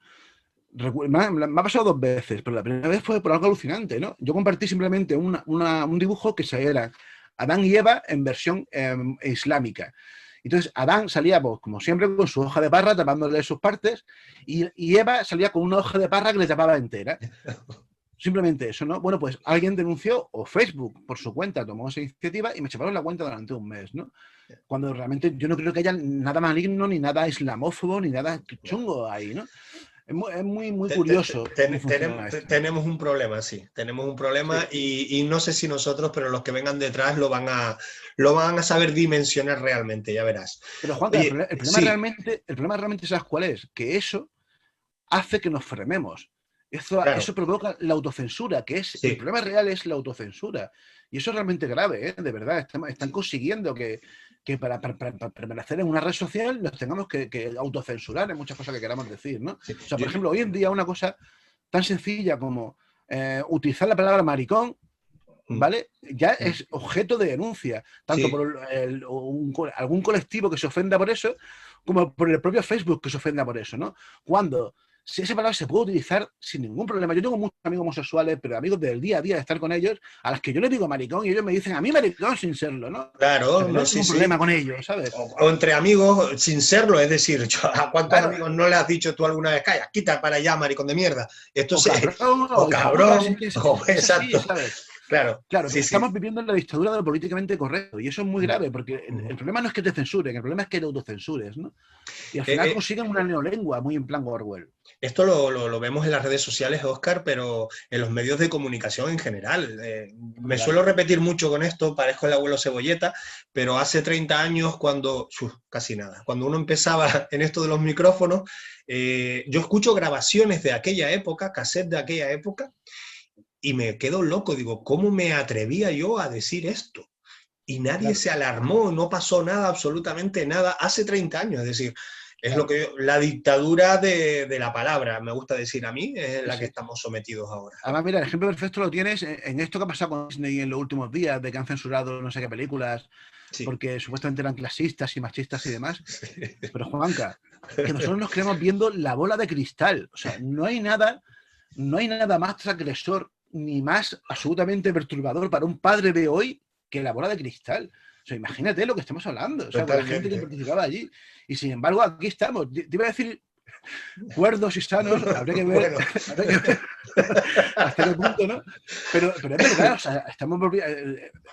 Me ha pasado 2 veces, pero la primera vez fue por algo alucinante, ¿no? Yo compartí simplemente un dibujo que era Adán y Eva en versión islámica. Entonces Adán salía, pues, como siempre, con su hoja de parra tapándole sus partes, y Eva salía con una hoja de parra que le tapaba entera. Simplemente eso, ¿no? Bueno, pues alguien denunció, o Facebook por su cuenta tomó esa iniciativa y me echaron la cuenta durante un mes, ¿no? Cuando realmente yo no creo que haya nada maligno, ni nada islamófobo, ni nada chungo ahí, ¿no? Es muy curioso. Tenemos un problema, sí. Tenemos un problema, sí. Y no sé si nosotros, pero los que vengan detrás lo van a saber dimensionar realmente, ya verás. Pero Juanca, el problema realmente, ¿sabes cuál es? Que eso hace que nos frenemos. Eso provoca la autocensura, que es el problema real es la autocensura. Y eso es realmente grave, ¿eh? De verdad. Están consiguiendo que para permanecer en una red social nos tengamos que autocensurar en muchas cosas que queramos decir, ¿no? Sí. O sea, por ejemplo, hoy en día una cosa tan sencilla como utilizar la palabra maricón, ¿vale? Ya es objeto de denuncia, tanto por algún colectivo que se ofenda por eso, como por el propio Facebook que se ofenda por eso, ¿no? Si esa palabra se puede utilizar sin ningún problema. Yo tengo muchos amigos homosexuales, pero amigos del día a día de estar con ellos, a los que yo les digo maricón y ellos me dicen a mí maricón sin serlo, ¿no? Claro, no es un problema con ellos, ¿sabes? O entre amigos sin serlo, es decir, ¿a cuántos amigos no le has dicho tú alguna vez, calla, quita para allá, maricón de mierda? Esto cabrón, exacto. ¿Sabes? Claro, estamos viviendo en la dictadura de lo políticamente correcto y eso es muy grave porque el problema no es que te censuren, el problema es que te autocensures, ¿no? Y al final consiguen una neolengua muy en plan Orwell. Esto lo vemos en las redes sociales, Óscar, pero en los medios de comunicación en general. Me suelo repetir mucho con esto, parezco el abuelo Cebolleta, pero hace 30 años, casi nada, cuando uno empezaba en esto de los micrófonos, yo escucho grabaciones de aquella época, cassettes de aquella época, y me quedo loco, digo, ¿cómo me atrevía yo a decir esto? Y nadie se alarmó, no pasó nada, absolutamente nada, hace 30 años, es decir, es lo que la dictadura de la palabra, me gusta decir a mí, es la que estamos sometidos ahora. Además, mira, el ejemplo perfecto lo tienes en esto que ha pasado con Disney en los últimos días, de que han censurado no sé qué películas, porque supuestamente eran clasistas y machistas y demás. Pero Juanca, que nosotros nos creemos viendo la bola de cristal. O sea, no hay nada más transgresor ni más absolutamente perturbador para un padre de hoy que la bola de cristal. O sea, imagínate lo que estamos hablando, o sea, con la gente que participaba allí. Y sin embargo, aquí estamos. Te iba a decir cuerdos y sanos, habría que ver hasta qué punto, ¿no? Pero es verdad, o sea,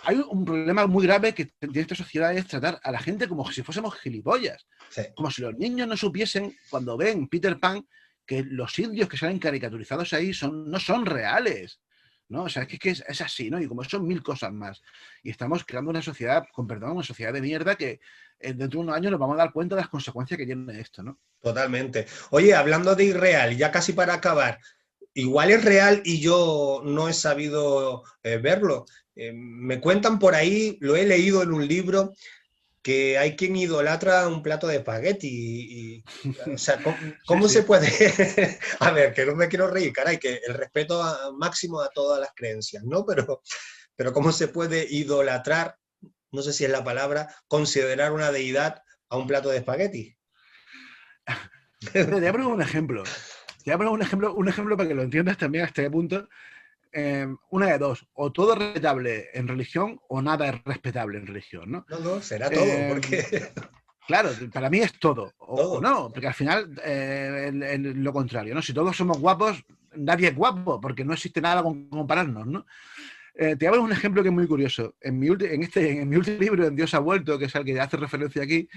hay un problema muy grave que tiene esta sociedad, es tratar a la gente como si fuésemos gilipollas. Sí. Como si los niños no supiesen, cuando ven Peter Pan, que los indios que salen caricaturizados ahí no son reales, ¿no? O sea, es que es así, ¿no? Y como son 1000 cosas más. Y estamos creando una sociedad, con perdón, una sociedad de mierda que dentro de unos años nos vamos a dar cuenta de las consecuencias que tiene esto, ¿no? Totalmente. Oye, hablando de irreal, ya casi para acabar, igual es real y yo no he sabido verlo. Me cuentan por ahí, lo he leído en un libro, que hay quien idolatra un plato de espagueti o sea, ¿cómo se puede? A ver, que no me quiero reír, caray, que el respeto máximo a todas las creencias, ¿no? Pero ¿cómo se puede idolatrar, no sé si es la palabra, considerar una deidad a un plato de espagueti? Te voy a poner un ejemplo. Te voy a poner un ejemplo para que lo entiendas también hasta qué punto. Una de dos, o todo es respetable en religión o nada es respetable en religión, ¿no? No, será todo, porque... Claro, para mí es todo, Todo. o no, porque al final lo contrario, ¿no? Si todos somos guapos, nadie es guapo, porque no existe nada con compararnos, ¿no? Te hago un ejemplo que es muy curioso. En mi último libro, En Dios ha vuelto, que es al que hace referencia aquí,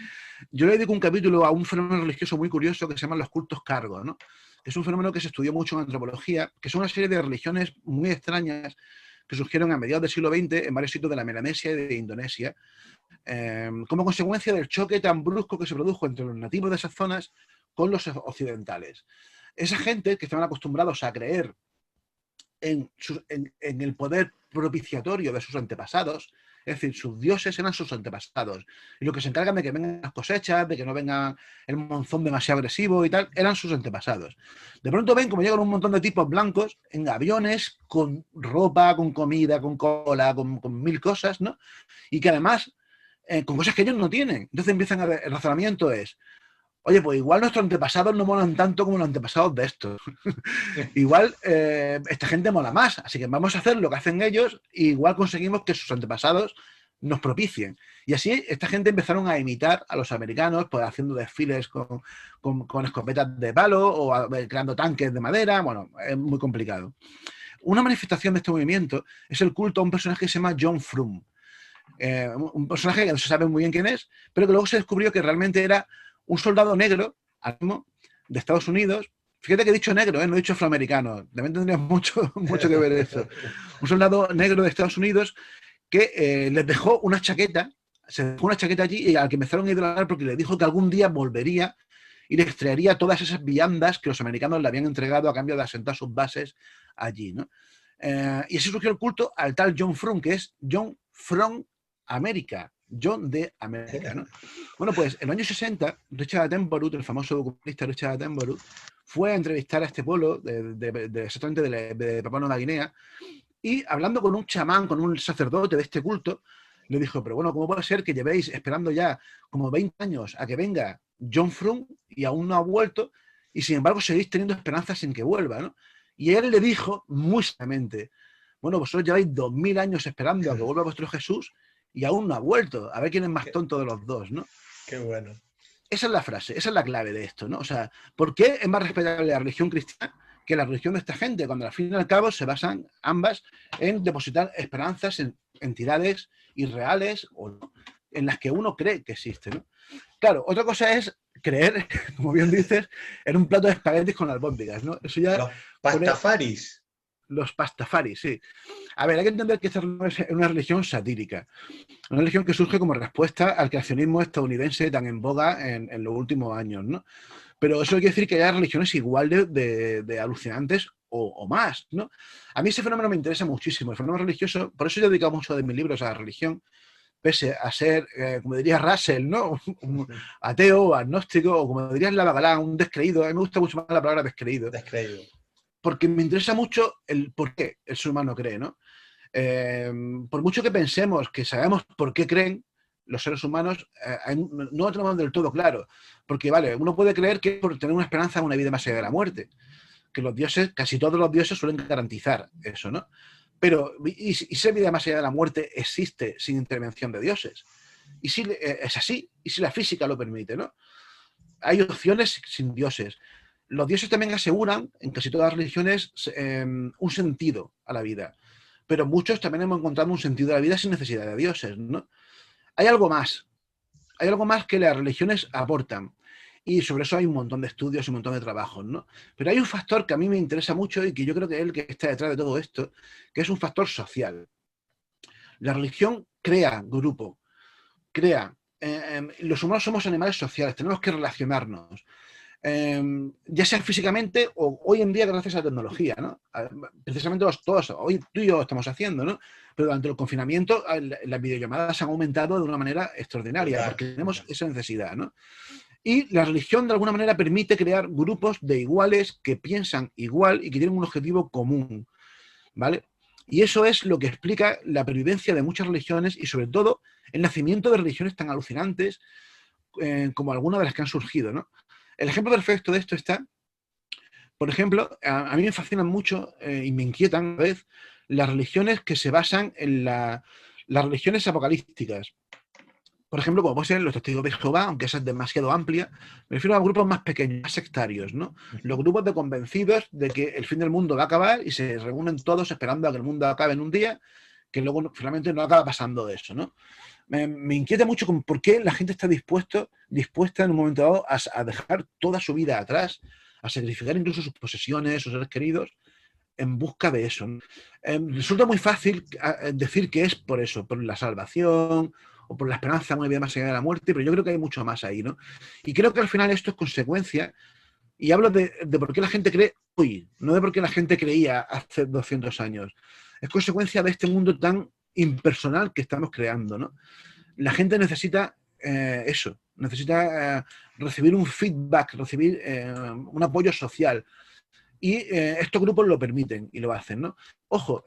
yo le dedico un capítulo a un fenómeno religioso muy curioso que se llaman los cultos cargo, ¿no? Es un fenómeno que se estudió mucho en antropología, que son una serie de religiones muy extrañas que surgieron a mediados del siglo XX en varios sitios de la Melanesia y de Indonesia, como consecuencia del choque tan brusco que se produjo entre los nativos de esas zonas con los occidentales. Esa gente que estaban acostumbrados a creer en el poder propiciatorio de sus antepasados, es decir, sus dioses eran sus antepasados, y los que se encargan de que vengan las cosechas, de que no venga el monzón demasiado agresivo y tal, eran sus antepasados. De pronto ven como llegan un montón de tipos blancos en aviones, con ropa, con comida, con cola, con mil cosas, ¿no? Y que además, con cosas que ellos no tienen. Entonces empiezan el razonamiento es, oye, pues igual nuestros antepasados no molan tanto como los antepasados de estos. Igual esta gente mola más, así que vamos a hacer lo que hacen ellos e igual conseguimos que sus antepasados nos propicien. Y así esta gente empezaron a imitar a los americanos, pues haciendo desfiles con escopetas de palo o creando tanques de madera. Bueno, es muy complicado. Una manifestación de este movimiento es el culto a un personaje que se llama John Frum. Un personaje que no se sabe muy bien quién es, pero que luego se descubrió que realmente era un soldado negro de Estados Unidos. Fíjate que he dicho negro, no he dicho afroamericano. También tendría mucho que ver eso. Un soldado negro de Estados Unidos que les dejó una chaqueta, se dejó una chaqueta allí y al que empezaron a idolatrar porque le dijo que algún día volvería y les traería todas esas viandas que los americanos le habían entregado a cambio de asentar sus bases allí, ¿no? Y así surgió el culto al tal John Frum, que es John from America. John de América, ¿no? Bueno, pues en los años 60, Richard Attenborough, el famoso documentalista Richard Attenborough, fue a entrevistar a este pueblo exactamente de Papua Nueva Guinea y hablando con un chamán, con un sacerdote de este culto, le dijo, pero bueno, ¿cómo puede ser que llevéis esperando ya como 20 años a que venga John Frum y aún no ha vuelto y sin embargo seguís teniendo esperanzas en que vuelva, ¿no? Y él le dijo muy seriamente, bueno, vosotros lleváis 2000 años esperando a que vuelva vuestro Jesús y aún no ha vuelto. A ver quién es más tonto de los dos, ¿no? Qué bueno. Esa es la frase, esa es la clave de esto, ¿no? O sea, ¿por qué es más respetable la religión cristiana que la religión de esta gente? Cuando al fin y al cabo se basan ambas en depositar esperanzas en entidades irreales o no, en las que uno cree que existe, ¿no? Claro, otra cosa es creer, como bien dices, en un plato de espaguetis con albóndigas, ¿no? Eso ya los pastafaris. Los pastafaris, sí. A ver, hay que entender que esta es una religión satírica. Una religión que surge como respuesta al creacionismo estadounidense tan en boga en los últimos años, ¿no? Pero eso quiere decir que haya religiones igual de alucinantes o más, ¿no? A mí ese fenómeno me interesa muchísimo. El fenómeno religioso, por eso yo he dedicado mucho de mis libros a la religión, pese a ser, como diría Russell, ¿no? Un ateo o agnóstico, o como diría Slava Galán, un descreído. A mí me gusta mucho más la palabra descreído. Descreído. Porque me interesa mucho el por qué el ser humano cree, ¿no? Por mucho que pensemos que sabemos por qué creen los seres humanos, no lo tenemos del todo claro. Porque, vale, uno puede creer que por tener una esperanza en una vida más allá de la muerte. Que los dioses, casi todos los dioses suelen garantizar eso, ¿no? Pero, ¿y si esa vida más allá de la muerte existe sin intervención de dioses? ¿Y si es así? ¿Y si la física lo permite, no? Hay opciones sin dioses. Los dioses también aseguran, en casi todas las religiones, un sentido a la vida. Pero muchos también hemos encontrado un sentido a la vida sin necesidad de dioses, ¿no? Hay algo más. Hay algo más que las religiones aportan. Y sobre eso hay un montón de estudios y un montón de trabajos, ¿no? Pero hay un factor que a mí me interesa mucho y que yo creo que es el que está detrás de todo esto, que es un factor social. La religión crea grupo, crea... los humanos somos animales sociales, tenemos que relacionarnos. Ya sea físicamente o hoy en día gracias a la tecnología, ¿no? Precisamente todos, hoy tú y yo estamos haciendo, ¿no? Pero durante el confinamiento las videollamadas han aumentado de una manera extraordinaria porque tenemos esa necesidad, ¿no? Y la religión de alguna manera permite crear grupos de iguales que piensan igual y que tienen un objetivo común, ¿vale? Y eso es lo que explica la pervivencia de muchas religiones y sobre todo el nacimiento de religiones tan alucinantes como algunas de las que han surgido, ¿no? El ejemplo perfecto de esto está, por ejemplo, a mí me fascinan mucho y me inquietan a la vez las religiones que se basan en las religiones apocalípticas. por ejemplo, como pueden ser los testigos de Jehová, aunque esa es demasiado amplia, me refiero a grupos más pequeños, más sectarios, ¿no? Los grupos de convencidos de que el fin del mundo va a acabar y se reúnen todos esperando a que el mundo acabe en un día, que luego finalmente no acaba pasando de eso, ¿no? Me inquieta mucho con por qué la gente está dispuesta en un momento dado a dejar toda su vida atrás, a sacrificar incluso sus posesiones, sus seres queridos, en busca de eso, ¿no? Resulta muy fácil decir que es por eso, por la salvación o por la esperanza de una vida más allá de la muerte, pero yo creo que hay mucho más ahí, ¿no? Y creo que al final esto es consecuencia, y hablo de por qué la gente cree hoy, no de por qué la gente creía hace 200 años. Es consecuencia de este mundo tan impersonal que estamos creando, ¿no? La gente necesita eso, necesita recibir un feedback, recibir un apoyo social. Y estos grupos lo permiten y lo hacen, ¿no? Ojo,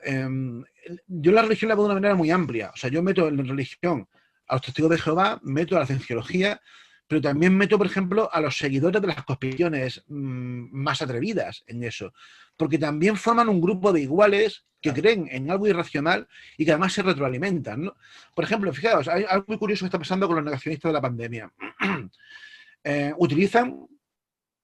yo la religión la veo de una manera muy amplia. O sea, yo meto en la religión a los testigos de Jehová, meto a la cienciología, pero también meto, por ejemplo, a los seguidores de las conspiraciones más atrevidas en eso. Porque también forman un grupo de iguales que creen en algo irracional y que además se retroalimentan, ¿no? Por ejemplo, fijaos, hay algo muy curioso que está pasando con los negacionistas de la pandemia. Utilizan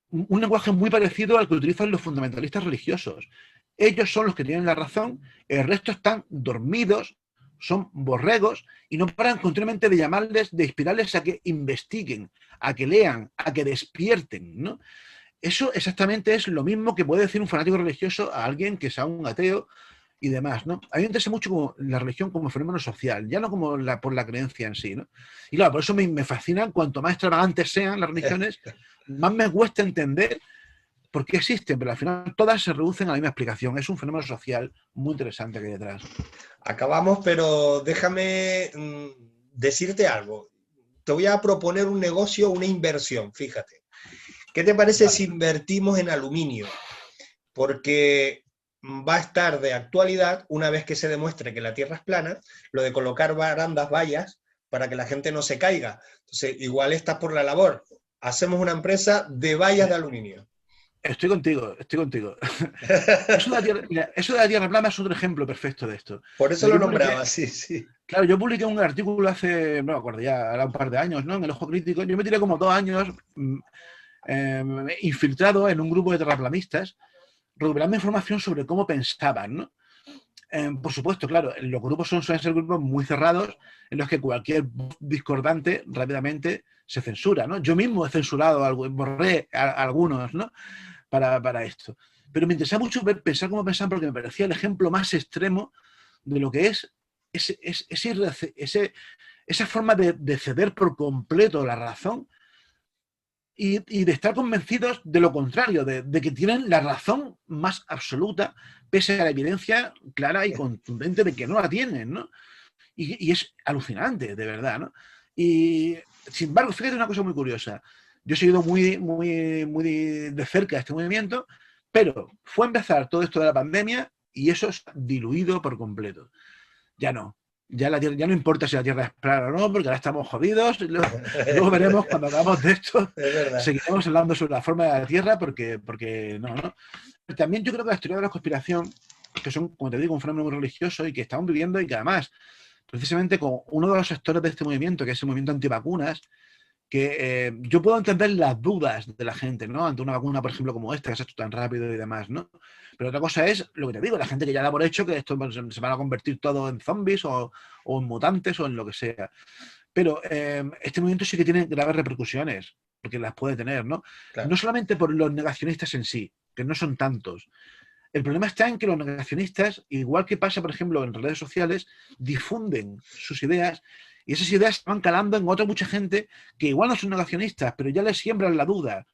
un lenguaje muy parecido al que utilizan los fundamentalistas religiosos. Ellos son los que tienen la razón, el resto están dormidos, son borregos y no paran continuamente de llamarles, de inspirarles a que investiguen, a que lean, a que despierten, ¿no? Eso exactamente es lo mismo que puede decir un fanático religioso a alguien que sea un ateo y demás, ¿no? A mí me interesa mucho como la religión como fenómeno social, ya no como por la creencia en sí, ¿no? Y claro, por eso me fascina, cuanto más extravagantes sean las religiones, más me cuesta entender por qué existen, pero al final todas se reducen a la misma explicación. Es un fenómeno social muy interesante que hay detrás. Acabamos, pero déjame decirte algo. Te voy a proponer un negocio, una inversión, fíjate. ¿Qué te parece si invertimos en aluminio? Porque va a estar de actualidad, una vez que se demuestre que la Tierra es plana, lo de colocar barandas, vallas, para que la gente no se caiga. Entonces, igual estás por la labor. Hacemos una empresa de vallas de aluminio. Estoy contigo, estoy contigo. Eso de la Tierra plana es otro ejemplo perfecto de esto. Por eso lo nombraba, sí. Claro, yo publiqué un artículo hace, no me acuerdo ya, era un par de años, ¿no? En el Ojo Crítico. Yo me tiré como 2 años infiltrado en un grupo de terraplanistas, recuperando información sobre cómo pensaban, ¿no? Por supuesto, claro, los grupos suelen ser grupos muy cerrados en los que cualquier discordante rápidamente se censura, ¿no? Yo mismo he censurado, borré a algunos, ¿no? Para esto. Pero me interesa mucho pensar cómo pensaban, porque me parecía el ejemplo más extremo de lo que es esa forma de ceder por completo la razón y de estar convencidos de lo contrario, de que tienen la razón más absoluta, pese a la evidencia clara y contundente de que no la tienen, ¿no? Y es alucinante, de verdad, ¿no? Y, sin embargo, fíjate una cosa muy curiosa. Yo he seguido muy de cerca este movimiento, pero fue a empezar todo esto de la pandemia y eso es diluido por completo. Ya no. Ya no importa si la Tierra es plana o no, porque ahora estamos jodidos. Luego veremos cuando hagamos de esto. Seguiremos hablando sobre la forma de la Tierra porque no. También yo creo que las teorías de la conspiración, que son, como te digo, un fenómeno muy religioso y que estamos viviendo y que además, precisamente con uno de los sectores de este movimiento, que es el movimiento antivacunas, que yo puedo entender las dudas de la gente, ¿no? Ante una vacuna, por ejemplo, como esta, que se ha hecho tan rápido y demás, ¿no? Pero otra cosa es lo que te digo, la gente que ya da por hecho que esto se van a convertir todo en zombies o en mutantes o en lo que sea. Pero este movimiento sí que tiene graves repercusiones, porque las puede tener, ¿no? Claro. No solamente por los negacionistas en sí, que no son tantos. El problema está en que los negacionistas, igual que pasa, por ejemplo, en redes sociales, difunden sus ideas y esas ideas van calando en otra mucha gente que igual no son negacionistas, pero ya les siembran la duda.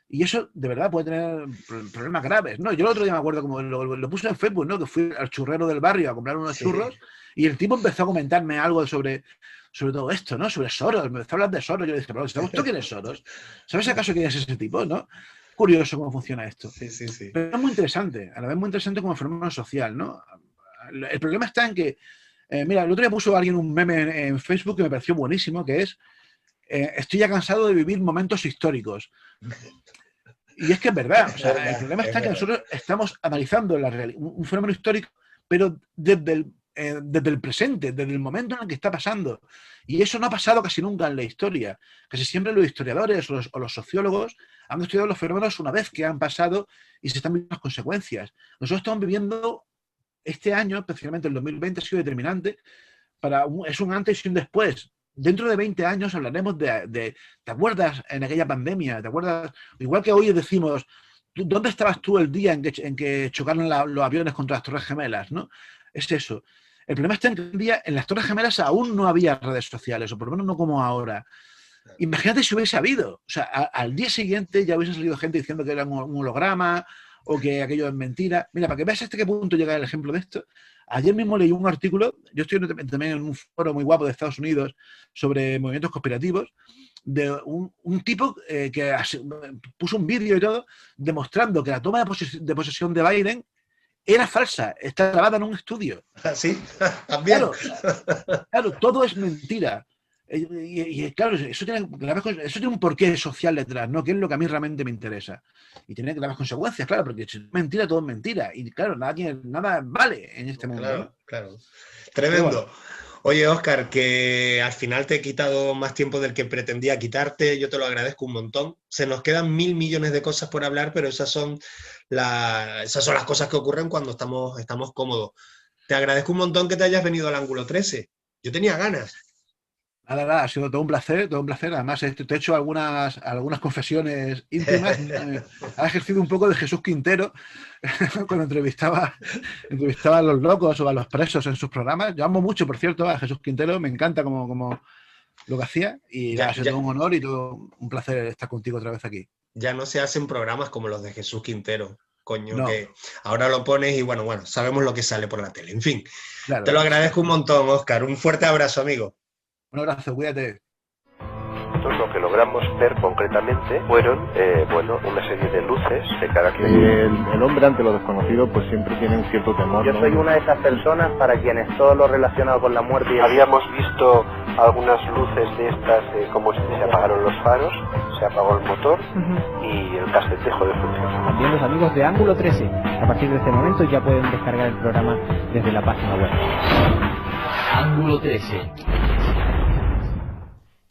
Y eso, de verdad, puede tener problemas graves, ¿no? Yo el otro día me acuerdo, como lo puse en Facebook, ¿no? Que fui al churrero del barrio a comprar unos churros y el tipo empezó a comentarme algo sobre todo esto, ¿no? Sobre Soros. Me empezó a hablar de Soros. Yo le dije, pero ¿sabes tú quién es Soros? ¿Sabes acaso quién es ese tipo, no? Curioso cómo funciona esto. Sí. Pero es muy interesante, a la vez muy interesante como fenómeno social, ¿no? El problema está en que, mira, el otro día puso alguien un meme en Facebook que me pareció buenísimo, que es, estoy ya cansado de vivir momentos históricos. Y es que es verdad, o sea, el problema está en que nosotros estamos analizando un fenómeno histórico, pero desde el desde el presente, desde el momento en el que está pasando. Y eso no ha pasado casi nunca en la historia. Casi siempre los historiadores o los sociólogos han estudiado los fenómenos una vez que han pasado y se están viendo las consecuencias. Nosotros estamos viviendo este año, especialmente el 2020, ha sido determinante. Es un antes y un después. Dentro de 20 años hablaremos ¿te acuerdas en aquella pandemia? ¿Te acuerdas? Igual que hoy decimos, ¿dónde estabas tú el día en que chocaron los aviones contra las Torres Gemelas? ¿No? Es eso. El problema está en que un día en las Torres Gemelas aún no había redes sociales, o por lo menos no como ahora. Imagínate si hubiese habido. O sea, al día siguiente ya hubiese salido gente diciendo que era un holograma o que aquello es mentira. Mira, para que veas hasta qué punto llega el ejemplo de esto, ayer mismo leí un artículo, yo estoy también en un foro muy guapo de Estados Unidos sobre movimientos conspirativos, de un tipo que puso un vídeo y todo demostrando que la toma de posesión de Biden era falsa, está grabada en un estudio. ¿Sí? También. Claro, todo es mentira. Y claro, eso tiene un porqué social detrás, ¿no? Que es lo que a mí realmente me interesa. Y tiene graves consecuencias, claro, porque si es mentira, todo es mentira. Y claro, nada vale en este mundo. Claro, ¿no? claro. Tremendo. Oye, Óscar, que al final te he quitado más tiempo del que pretendía quitarte. Yo te lo agradezco un montón. Se nos quedan 1000 millones de cosas por hablar, pero esas son las cosas que ocurren cuando estamos cómodos. Te agradezco un montón que te hayas venido al ángulo 13. Yo tenía ganas. Nada, ha sido todo un placer, todo un placer. Además, te he hecho algunas confesiones íntimas. Ha ejercido un poco de Jesús Quintero cuando entrevistaba a los locos o a los presos en sus programas. Yo amo mucho, por cierto, a Jesús Quintero. Me encanta como lo que hacía. Y ha sido todo un honor y todo un placer estar contigo otra vez aquí. Ya no se hacen programas como los de Jesús Quintero. Coño, no. Que ahora lo pones y bueno, sabemos lo que sale por la tele. En fin, claro, te lo agradezco un montón, Óscar. Un fuerte abrazo, amigo. Un abrazo, cuídate. Nosotros lo que logramos ver concretamente fueron, una serie de luces de carácter... El hombre ante lo desconocido pues siempre tiene un cierto temor. Yo soy una de esas personas para quienes todo lo relacionado con la muerte... Habíamos visto algunas luces de estas, como si se apagaron los faros, se apagó el motor y el casetejo de funcionar. También los amigos de Ángulo 13, a partir de este momento ya pueden descargar el programa desde la página web. Ángulo 13.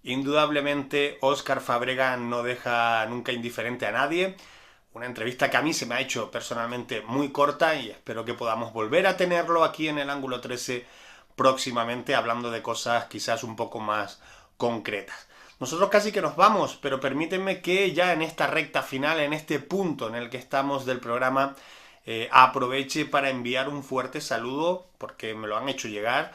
Indudablemente, Óscar Fábrega no deja nunca indiferente a nadie. Una entrevista que a mí se me ha hecho personalmente muy corta y espero que podamos volver a tenerlo aquí en el Ángulo 13 próximamente, hablando de cosas quizás un poco más concretas. Nosotros casi que nos vamos, pero permítanme que ya en esta recta final, en este punto en el que estamos del programa, aproveche para enviar un fuerte saludo, porque me lo han hecho llegar,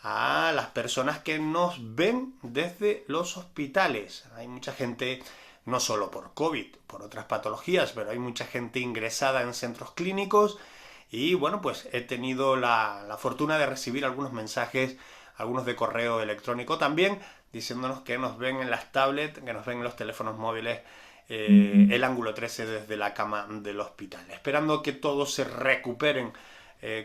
a las personas que nos ven desde los hospitales. Hay mucha gente, no solo por COVID, por otras patologías, pero hay mucha gente ingresada en centros clínicos y bueno, pues he tenido la fortuna de recibir algunos mensajes, algunos de correo electrónico también, diciéndonos que nos ven en las tablets, que nos ven en los teléfonos móviles, el Ángulo 13 desde la cama del hospital. Esperando que todos se recuperen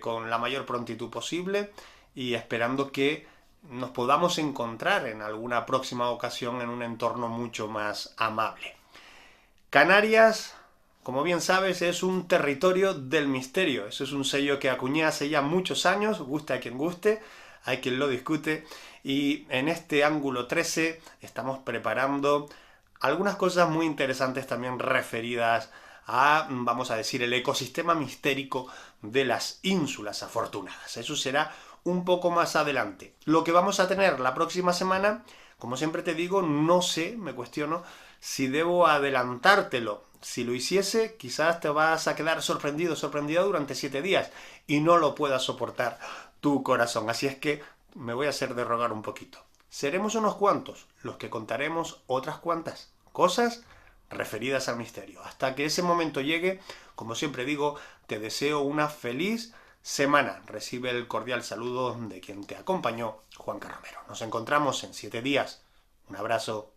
con la mayor prontitud posible y esperando que nos podamos encontrar en alguna próxima ocasión en un entorno mucho más amable. Canarias, como bien sabes, es un territorio del misterio. Eso es un sello que acuñé hace ya muchos años, guste a quien guste, hay quien lo discute, y en este Ángulo 13 estamos preparando algunas cosas muy interesantes también referidas a, vamos a decir, el ecosistema mistérico de las ínsulas afortunadas. Eso será un poco más adelante. Lo que vamos a tener la próxima semana, como siempre te digo, no sé, me cuestiono si debo adelantártelo. Si lo hiciese, quizás te vas a quedar sorprendido, sorprendida durante 7 días y no lo puedas soportar tu corazón. Así es que me voy a hacer de rogar un poquito. Seremos unos cuantos los que contaremos otras cuantas cosas referidas al misterio. Hasta que ese momento llegue, como siempre digo, te deseo una feliz semana. Recibe el cordial saludo de quien te acompañó, Juanca Romero. Nos encontramos en 7 días. Un abrazo.